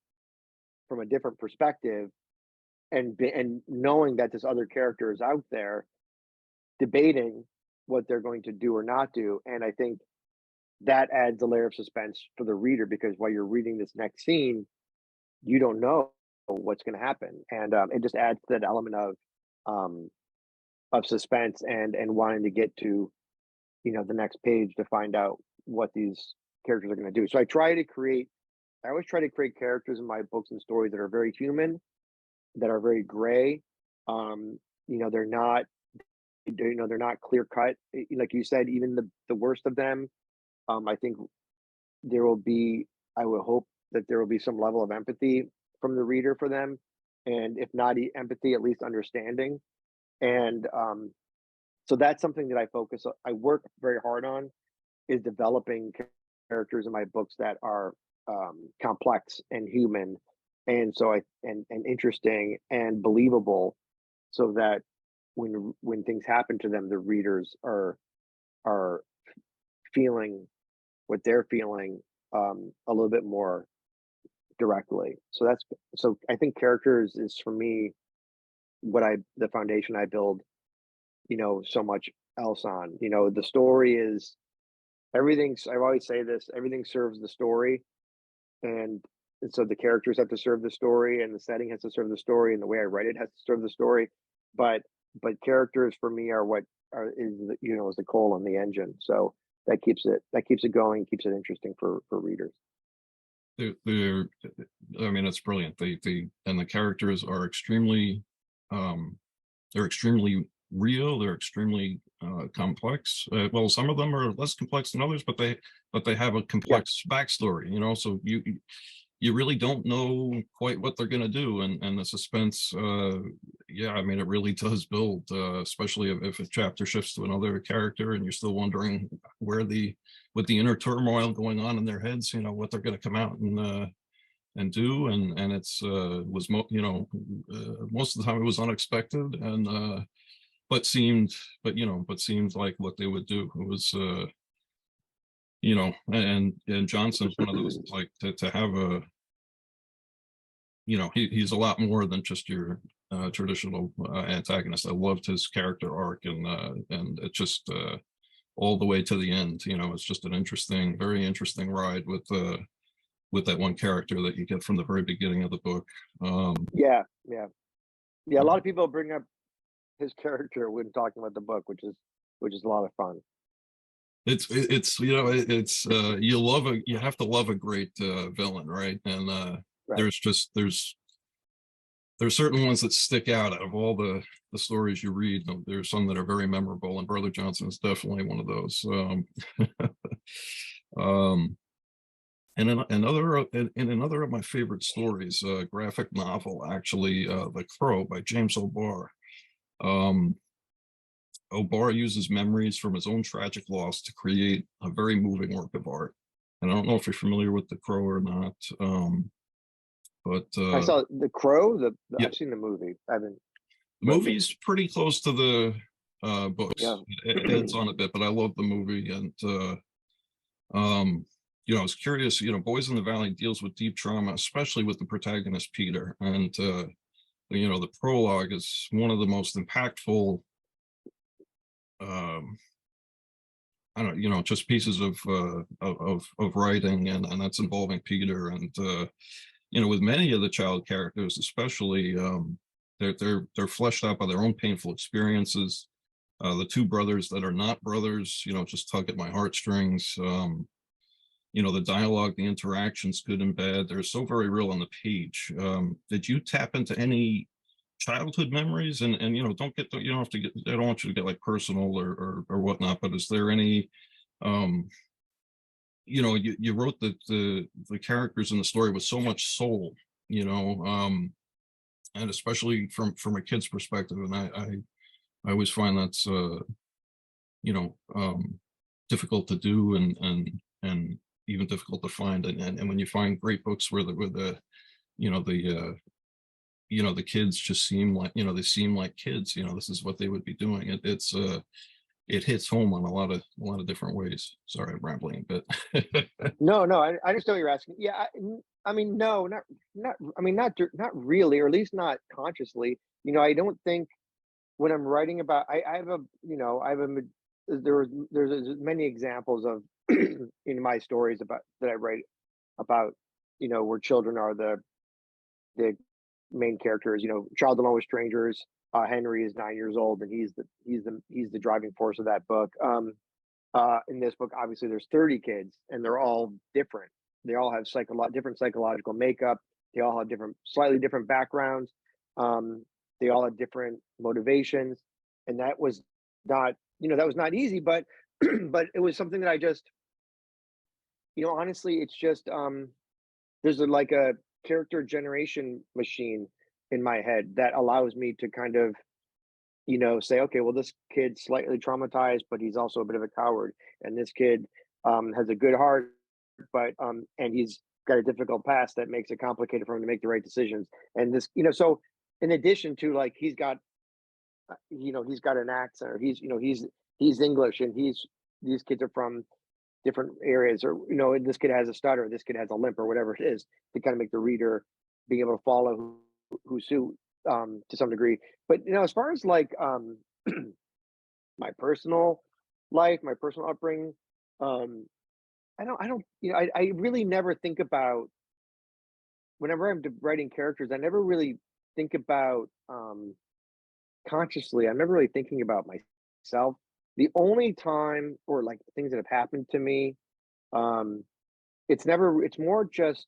from a different perspective and knowing that this other character is out there debating what they're going to do or not do. And I think that adds a layer of suspense for the reader because while you're reading this next scene, you don't know what's going to happen, and it just adds to that element um, of suspense and wanting to get to the next page to find out what these characters are going to do. So I always try to create characters in my books and stories that are very human, that are very gray. They're not they're not clear cut. Like you said, even the worst of them. I think there will be. I would hope that there will be some level of empathy from the reader for them, and if not empathy, at least understanding. And so that's something that I work very hard on is developing characters in my books that are complex and human, and and interesting and believable, so that when things happen to them, the readers are feeling what they're feeling a little bit more directly. So I think characters is for me the foundation I build, so much else on. The story is everything's I always say this, everything serves the story and so the characters have to serve the story and the setting has to serve the story and the way I write it has to serve the story. But characters for me are what are is the, is the coal on the engine. So that keeps it going, keeps it interesting for readers. They're I mean, it's brilliant. And the characters are they're extremely real. They're extremely complex. Well, some of them are less complex than others, but they have a Yeah. complex backstory. So you really don't know quite what they're going to do, and the suspense. Yeah, I mean, it really does build, especially if a chapter shifts to another character, and you're still wondering with the inner turmoil going on in their heads, what they're going to come out and do, and it's most of the time it was unexpected, and but seemed like what they would do. It was and Johnson's one of those, like, to have he's a lot more than just your traditional antagonist. I loved his character arc, and it just all the way to the end. It's just an very interesting ride with that one character that you get from the very beginning of the book. Yeah, yeah, yeah. A lot of people bring up his character when talking about the book, which is a lot of fun. You have to love a great villain, right? And Right. there's certain ones that stick out of all the stories you read. There's some that are very memorable, and Brother Johnson is definitely one of those. um And in another of my favorite stories, a graphic novel, actually, The Crow by James O'Barr. Um, O'Barr uses memories from his own tragic loss to create a very moving work of art. And I don't know if you're familiar with The Crow or not, but I saw The Crow. yeah, I've seen the movie. I haven't, the but movie's pretty close to the yeah. books. It adds on a bit, but I love the movie. And um, I was curious. Boys in the Valley deals with deep trauma, especially with the protagonist Peter. And the prologue is one of the most impactful. Um, I don't, just pieces of writing, and that's involving Peter. And with many of the child characters, especially, they're fleshed out by their own painful experiences. The two brothers that are not brothers, just tug at my heartstrings. The dialogue, the interactions, good and bad, they're so very real on the page. Did you tap into any childhood memories? And you don't have to get, I don't want you to get like personal or whatnot, but is there any, um, you wrote the characters in the story with so much soul, and especially from a kid's perspective. And I always find that's, you know, um, difficult to do, and even difficult to find. And when you find great books where the you know the the kids just seem like, they seem like kids, this is what they would be doing. It hits home on a lot of different ways. Sorry, I'm rambling a bit. No, no, I understand what you're asking. Yeah, I mean, no, not. I mean, not really, or at least not consciously. I don't think when I'm writing about, I have a, I have a, there's many examples of in my stories about that I write about, where children are the main characters. Child Alone with Strangers. Henry is 9 years old, and he's the driving force of that book. In this book, obviously, there's 30 kids, and they're all different. They all have different psychological makeup. They all have slightly different backgrounds. They all have different motivations, and that was not easy, but but it was something that I just, honestly, it's just there's like a character generation machine in my head that allows me to kind of, say, okay, well, this kid's slightly traumatized, but he's also a bit of a coward, and this kid has a good heart, but and he's got a difficult past that makes it complicated for him to make the right decisions. And this, so in addition to, like, he's got an accent, or he's English, and these kids are from different areas, or this kid has a stutter, this kid has a limp, or whatever it is, to kind of make the reader being able to follow who's who, to some degree. But as far as, like, my personal life, my personal upbringing, um, I don't, I really never think about, whenever I'm writing characters, I never really think about, consciously. I'm never really thinking about myself. The only time, or like things that have happened to me, um, it's more just,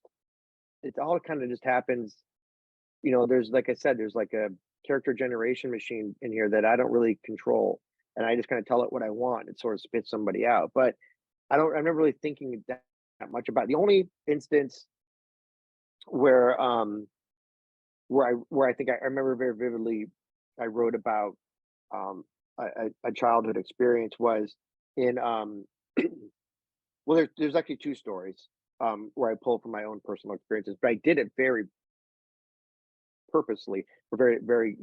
it all kind of just happens. There's, like I said, there's like a character generation machine in here that I don't really control, and I just kind of tell it what I want. It sort of spits somebody out, but I'm never really thinking that much about it. The only instance where I think I remember very vividly, I wrote about um a childhood experience was in well, there's actually two stories where I pull from my own personal experiences, but I did it very purposely, or very, very,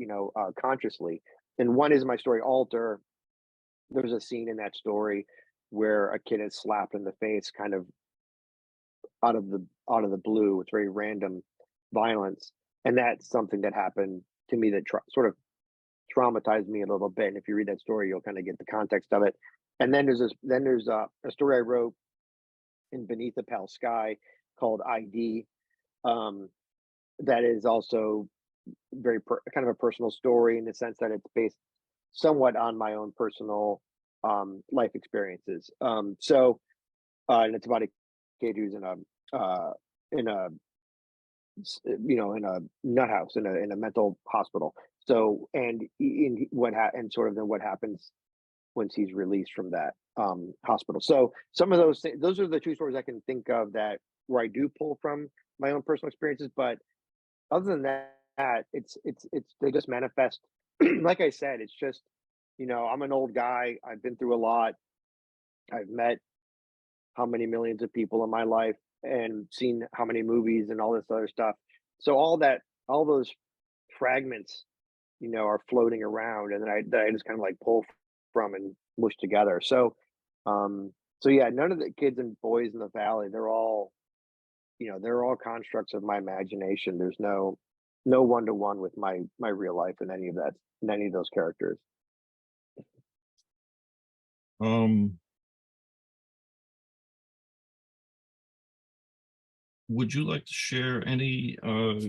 consciously. And one is my story Alter. There's a scene in that story where a kid is slapped in the face, kind of out of the blue. It's very random violence, and that's something that happened to me that sort of traumatized me a little bit. And if you read that story, you'll kind of get the context of it. And then there's a story I wrote in Beneath a Pale Sky called ID, um, that is also kind of a personal story, in the sense that it's based somewhat on my own personal life experiences. And it's about a kid who's in a in a nut house, in a mental hospital. So, and and sort of then what happens once he's released from that hospital. So some of those are the two stories I can think of that where I do pull from my own personal experiences, but other than that, it's they just manifest. Like I said, it's just, I'm an old guy. I've been through a lot. I've met how many millions of people in my life and seen how many movies and all this other stuff. So all those fragments, are floating around, and then I just kind of like pull from and mush together. So yeah, none of the kids and boys in the valley, they're all constructs of my imagination. There's no one to one with my real life in any of that, in any of those characters. Um, would you like to share any of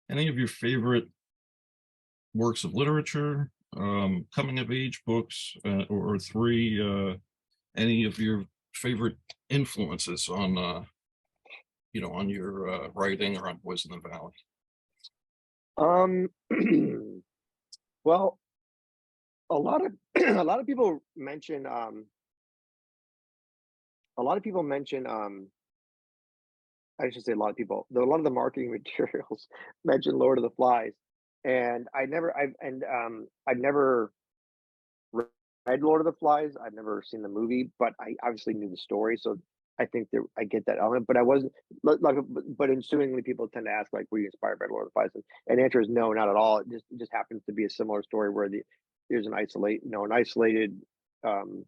your favorite works of literature, coming of age books, or three, any of your favorite influences on on your writing or on Boys in the Valley? Um, well, a lot of a lot of people mention a lot of people mention I should say a lot of people. A lot of the marketing materials mention Lord of the Flies, and I've never read Lord of the Flies. I've never seen the movie, but I obviously knew the story, so I think that I get that element. But I wasn't like, but ensuingly, people tend to ask like, "Were you inspired by Lord of the Flies?" And the answer is no, not at all. It just happens to be a similar story where there's an isolated um,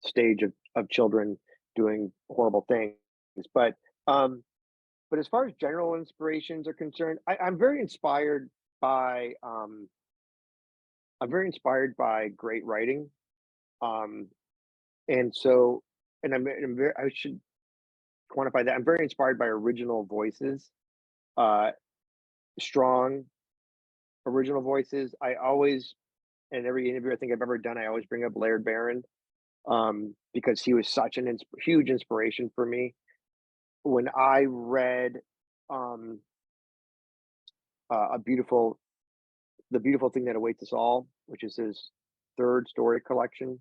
stage of children doing horrible things, but. Um, but as far as general inspirations are concerned, I'm very inspired by great writing. Um, and so and I'm very I should quantify that. I'm very inspired by original voices, uh, strong original voices. I always, in every interview I think I've ever done, I always bring up Laird Barron, because he was such an huge inspiration for me. When I read um, a beautiful The Beautiful Thing That Awaits Us All, which is his third story collection,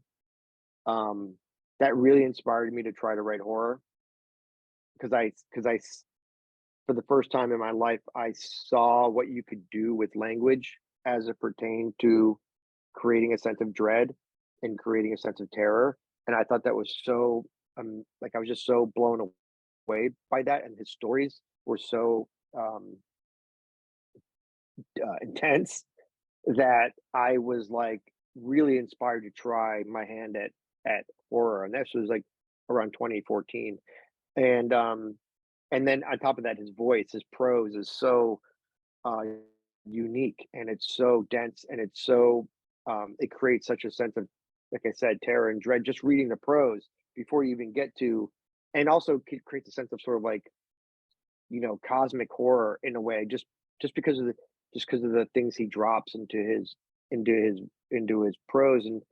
um, that really inspired me to try to write horror because for the first time in my life, I saw what you could do with language as it pertained to creating a sense of dread and creating a sense of terror. And I thought that was so, like, I was just so blown away by that. And his stories were so um, intense that I was like really inspired to try my hand at horror, and this was like around 2014. And and then on top of that, his prose is so uh, unique, and it's so dense, and it's so it creates such a sense of, like I said, terror and dread just reading the prose before you even get to, and also creates a sense of sort of like, cosmic horror in a way, just because of the things he drops into his into his prose and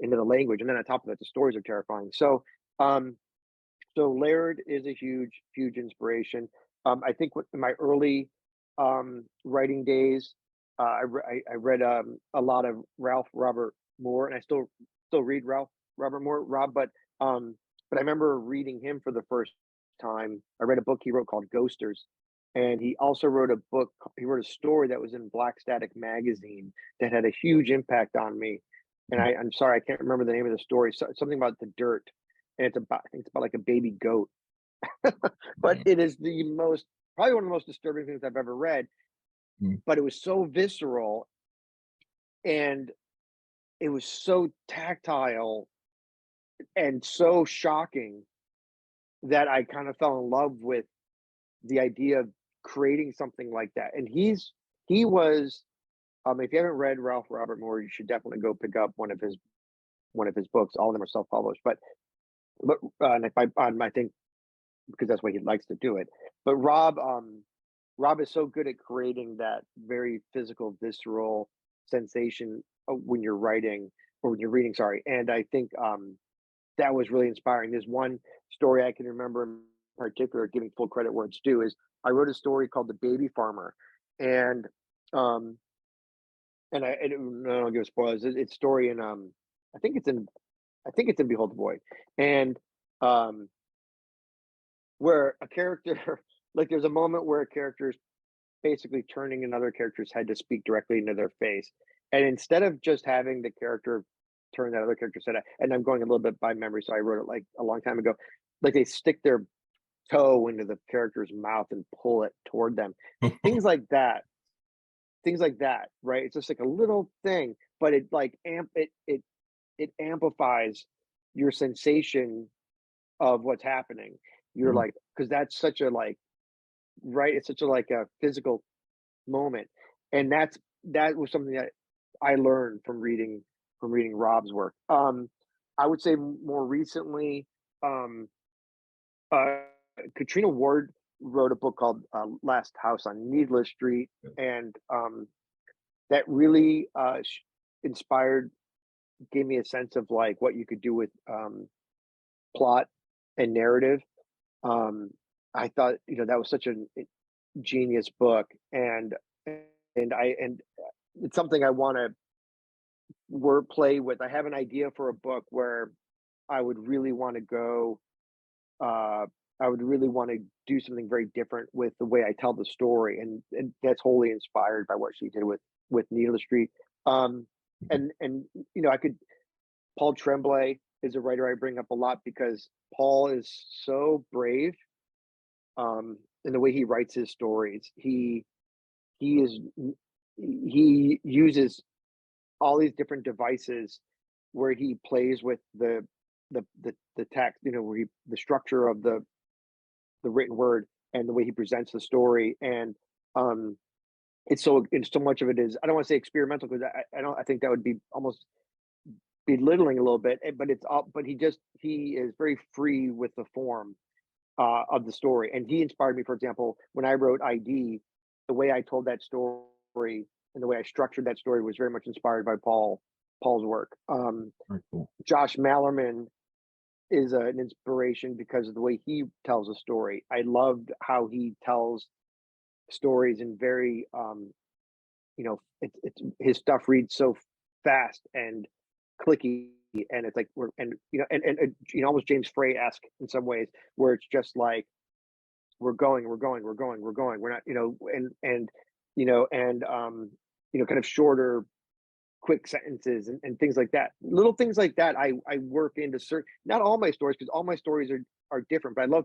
into the language, and then on top of that, the stories are terrifying. Um, so Laird is a huge inspiration. I think in my early writing days, I read a lot of Ralph Robert Moore, and I still read Ralph Robert Moore, Rob, but I remember reading him for the first time. I read a book he wrote called Ghosters, and he also wrote a book. He wrote a story that was in Black Static magazine that had a huge impact on me. And I'm sorry, I can't remember the name of the story. Something about the dirt, and I think it's about like a baby goat. But Yeah. it is probably one of the most disturbing things I've ever read. Mm. But it was so visceral, and it was so tactile and so shocking that I kind of fell in love with the idea of creating something like that. And he was, if you haven't read Ralph Robert Moore, you should definitely go pick up one of his books. All of them are self-published, but and if I think because that's what he likes to do it. But Rob is so good at creating that very physical, visceral sensation when you're writing or when you're reading. Sorry, and I think that was really inspiring. There's one story I can remember in particular, giving full credit where it's due, is I wrote a story called The Baby Farmer, and um, I don't give spoilers. It's story in I think it's in I think it's in Behold the Boy, and um, where a character like there's a moment where a character is basically turning another character's head to speak directly into their face. And instead of just having the character turn that other character's head, and I'm going a little bit by memory, so I wrote it like a long time ago, like they stick their toe into the character's mouth and pull it toward them. Things like that. Things like that, right? It's just like a little thing, but it like it amplifies your sensation of what's happening. You're Mm, like, because that's such a like, right? It's such a like a physical moment, and that was something that I learned from reading Rob's work. I would say more recently, um, uh, Katrina Ward wrote a book called Last House on Needless Street, and that really inspired, gave me a sense of like what you could do with plot and narrative. Um, I thought, that was such a genius book, and it's something I want to wordplay with. I have an idea for a book where I would really want to go. Uh, I would really want to do something very different with the way I tell the story, and that's wholly inspired by what she did with Needle Street. Um, and I could. Paul Tremblay is a writer I bring up a lot because Paul is so brave in the way he writes his stories. He is he uses all these different devices where he plays with the text, where the structure of the written word and the way he presents the story. And um it's so much of it is, I don't want to say experimental because I don't, I think that would be almost belittling a little bit, but it's all, but he is very free with the form of the story. And he inspired me, for example, when I wrote ID, the way I told that story and the way I structured that story was very much inspired by Paul's work. very cool. Josh Mallerman is an inspiration because of the way he tells a story. I loved how he tells stories in very, it's his stuff reads so fast and clicky, and it's like we're and almost James Frey-esque in some ways, where it's just like we're not, kind of shorter, quick sentences and things like that. Little things like that I work into certain, not all my stories, because all my stories are different, but I love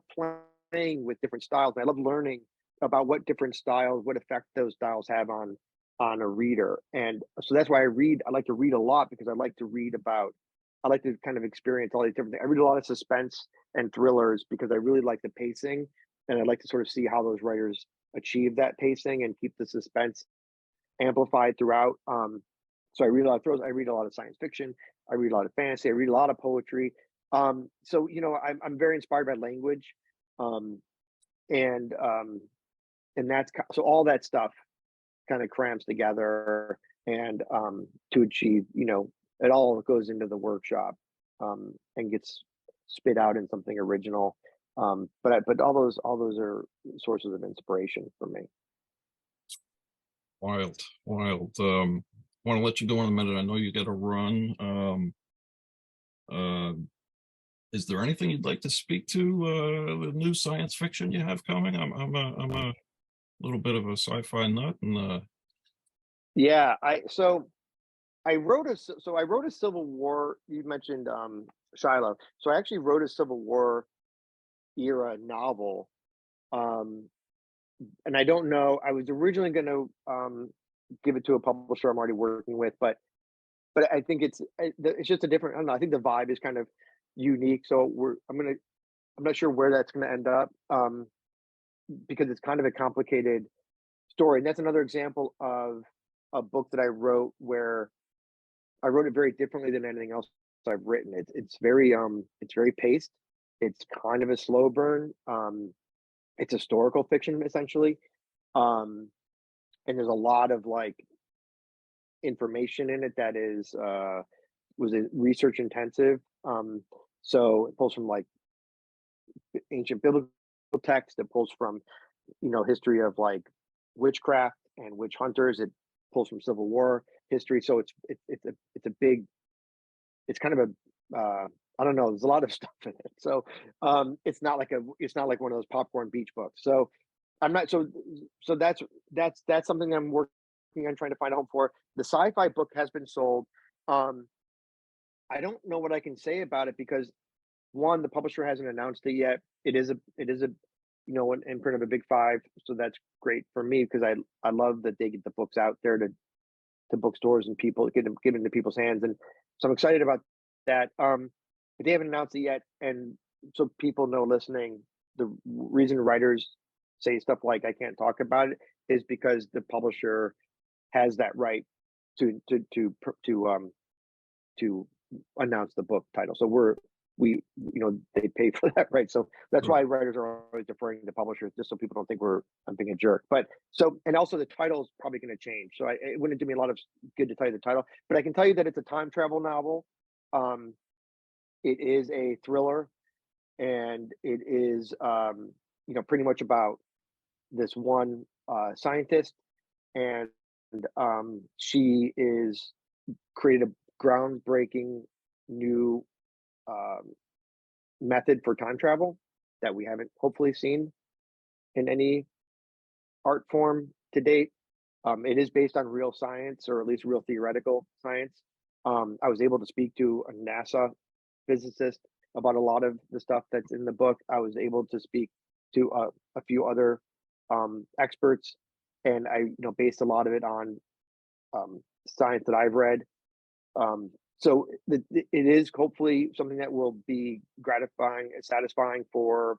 playing with different styles. And I love learning about what different styles, what effect those styles have on a reader. And so that's why I like to read a lot, because I like to kind of experience all these different things. I read a lot of suspense and thrillers because I really like the pacing, and I like to sort of see how those writers achieve that pacing and keep the suspense amplified throughout. So I read a lot of thrills. I read a lot of science fiction. I read a lot of fantasy. I read a lot of poetry. So I'm very inspired by language, um, and so all that stuff kind of crams together, and to achieve, it all goes into the workshop, and gets spit out in something original. But all those are sources of inspiration for me. Wild, wild. Want to let you go in a minute. I know you got to run. Uh, is there anything you'd like to speak to? The new science fiction you have coming? I'm a little bit of a sci-fi nut, and Yeah, I wrote a Civil War. You mentioned Shiloh, so I actually wrote a Civil War era novel. Um, and I don't know. I was originally going to give it to a publisher I'm already working with, but I think it's just a different. I don't know. I think the vibe is kind of unique. So I'm not sure where that's gonna end up, because it's kind of a complicated story. And that's another example of a book that I wrote where I wrote it very differently than anything else I've written. It's very paced. It's kind of a slow burn. It's historical fiction essentially. Um, and there's a lot of like information in it that is was it research intensive. So it pulls from like ancient biblical text. It pulls from history of like witchcraft and witch hunters. It pulls from Civil War history. So it's a big, it's kind of I don't know. There's a lot of stuff in it, so it's not like one of those popcorn beach books. So I'm not so that's something I'm working on trying to find a home for. The sci-fi book has been sold. Um, I don't know what I can say about it because one, the publisher hasn't announced it yet. It is a imprint of a big five, so that's great for me because I love that they get the books out there to bookstores and people get into people's hands, and so I'm excited about that. But they haven't announced it yet, and so people know listening. The reason writers say stuff like "I can't talk about it" is because the publisher has that right to to to to announce the book title. So they pay for that, right? So that's Sure. why writers are always deferring to publishers, just so people don't think I'm being a jerk. But so, and also the title is probably going to change. So it wouldn't do me a lot of good to tell you the title, but I can tell you that it's a time travel novel. Um, it is a thriller, and it is pretty much about this one scientist, and she is created a groundbreaking new um, method for time travel that we haven't hopefully seen in any art form to date. It is based on real science, or at least real theoretical science. I was able to speak to a NASA physicist about a lot of the stuff that's in the book. I was able to speak to a few other experts, and I based a lot of it on science that I've read. So it is hopefully something that will be gratifying and satisfying for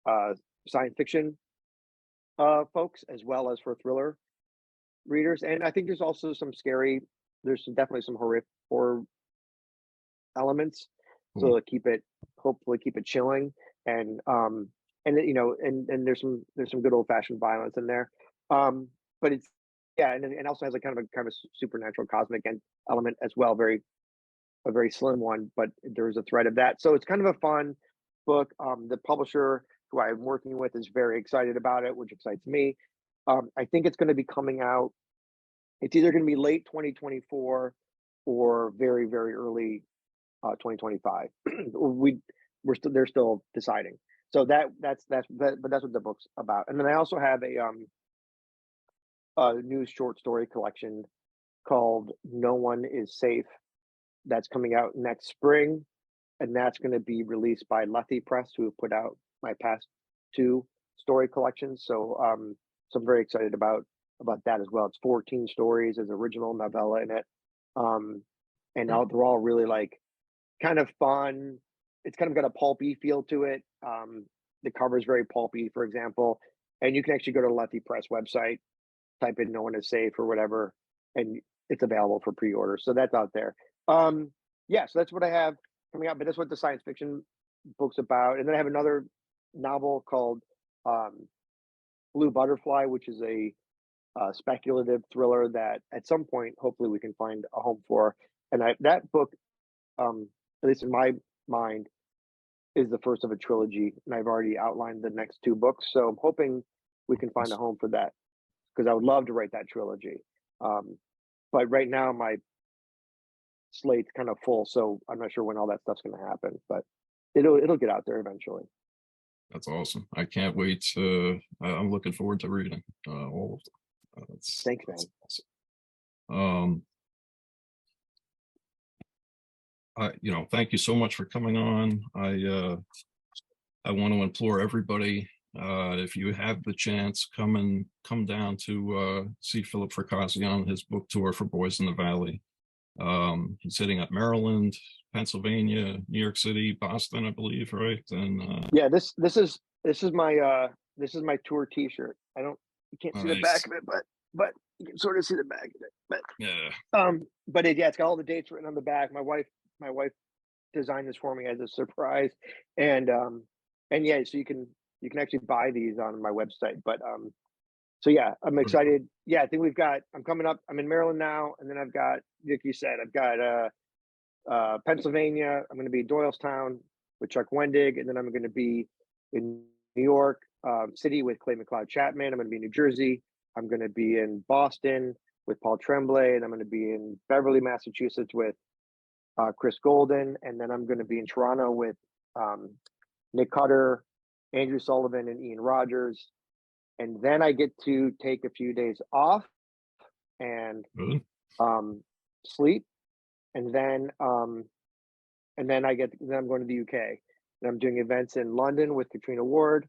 uh, science fiction folks as well as for thriller readers. And I think there's also definitely some horror elements. Cool. So to hopefully keep it chilling, and and there's some good old fashioned violence in there. But it's yeah, and also has a kind of a supernatural cosmic element as well. A very slim one, but there's a thread of that. So it's kind of a fun book. The publisher who I'm working with is very excited about it, which excites me. I think it's going to be coming out. It's either going to be late 2024 or very, very early 2025. They're still deciding. So but that's what the book's about. And then I also have a new short story collection called "No One Is Safe" that's coming out next spring, and that's going to be released by Lethe Press, who have put out my past two story collections. So I'm very excited about that as well. It's 14 stories, as original novella in it, um, and Good. they're all really like kind of fun. It's kind of got a pulpy feel to it. The cover is very pulpy, for example, and you can actually go to the Lethe Press website, type in "No One Is Safe" or whatever, and it's available for pre-order. So that's out there. Yeah, so that's what I have coming out, but that's what the science fiction book's about. And then I have another novel called um, Blue Butterfly, which is a speculative thriller that at some point, hopefully, we can find a home for. And that book, at least in my mind, is the first of a trilogy, and I've already outlined the next two books. So I'm hoping we can find a home for that because I would love to write that trilogy. Um, but right now, my slate's kind of full, so I'm not sure when all that stuff's going to happen. But it'll get out there eventually. That's awesome. I can't wait I'm looking forward to reading all of them. Thanks, That's man. awesome. Um, thank you so much for coming on. I want to implore everybody, if you have the chance, come down to see Philip Fracassi on his book tour for Boys in the Valley. He's hitting up Maryland, Pennsylvania, New York City, Boston, I believe, right? And Yeah, this is my tour T-shirt. You can't see the back nice. of it, but you can sort of see the back of it. Yeah, Yeah, it's got all the dates written on the back. My wife designed this for me as a surprise, and yeah, so you can actually buy these on my website. But so yeah, I'm very cool. excited. Yeah, I think I'm coming up. I'm in Maryland now, and then I've got, like you said, I've got Pennsylvania. I'm going to be in Doylestown with Chuck Wendig, and then I'm going to be in New York City with Clay McLeod Chapman. I'm going to be in New Jersey. I'm going to be in Boston with Paul Tremblay, and I'm going to be in Beverly, Massachusetts with Chris Golden, and then I'm going to be in Toronto with um, Nick Cutter, Andrew Sullivan, and Ian Rogers. And then I get to take a few days off and Good. sleep, and then I'm going to the UK, and I'm doing events in London with Katrina Ward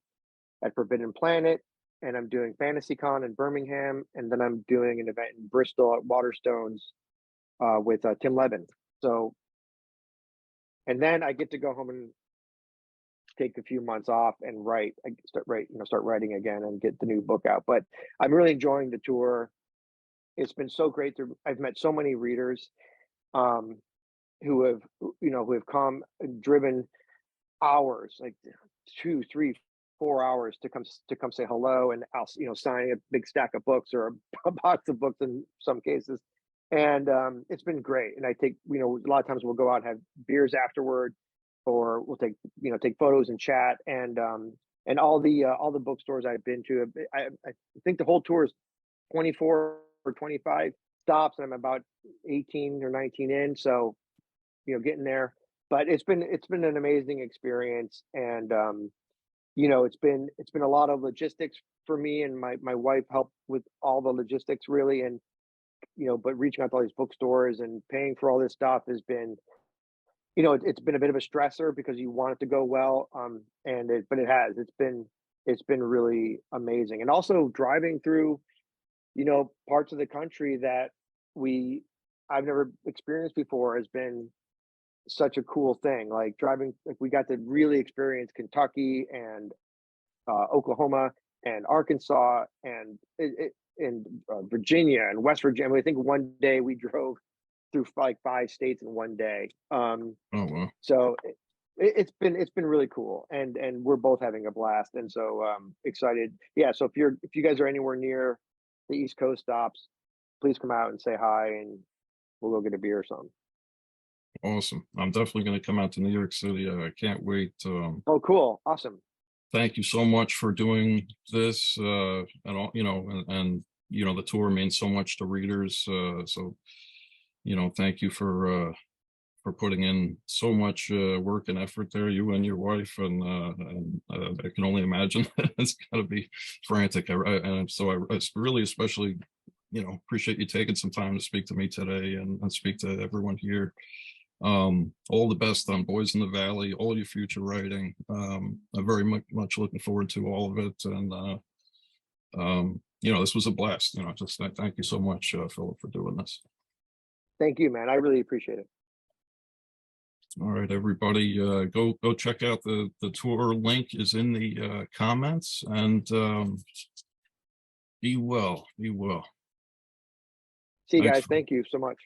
at Forbidden Planet, and I'm doing FantasyCon in Birmingham, and then I'm doing an event in Bristol at Waterstones with Tim Levin. So, and then I get to go home and take a few months off and write. I start writing again and get the new book out. But I'm really enjoying the tour. It's been so great. I've met so many readers um, who have come driven hours, like 2, 3, 4 hours to come say hello, and I'll sign a big stack of books or a box of books in some cases. And it's been great. And I take, a lot of times we'll go out and have beers afterward, or we'll take photos and chat. And all the bookstores I've been to, I think the whole tour is 24 or 25 stops, and I'm about 18 or 19 in. So, getting there. But it's been an amazing experience. And it's been a lot of logistics for me, and my wife helped with all the logistics really. And but reaching out to all these bookstores and paying for all this stuff has been, it's been a bit of a stressor because you want it to go well. But it has. It's been really amazing. And also driving through, parts of the country that I've never experienced before has been such a cool thing. Like driving, like we got to really experience Kentucky and Oklahoma and Arkansas and Virginia and West Virginia. I think one day we drove through like 5 states in one day. Oh, wow. So it's been really cool, and we're both having a blast, and so excited. Yeah. So if you guys are anywhere near the East Coast stops, please come out and say hi, and we'll go get a beer or something. Awesome. I'm definitely going to come out to New York City. I can't wait. Oh, cool. Awesome. Thank you so much for doing this, and all, the tour means so much to readers. So, thank you for putting in so much work and effort there, you and your wife, and I can only imagine it's got to be frantic. And so I really especially, appreciate you taking some time to speak to me today and speak to everyone here. All the best on Boys in the Valley, all your future writing. I'm very much looking forward to all of it. And, this was a blast. Just thank you so much, Philip, for doing this. Thank you, man. I really appreciate it. All right, everybody, go check out the tour. Link is in the comments, and be well. See you Thanks guys. Thank you so much.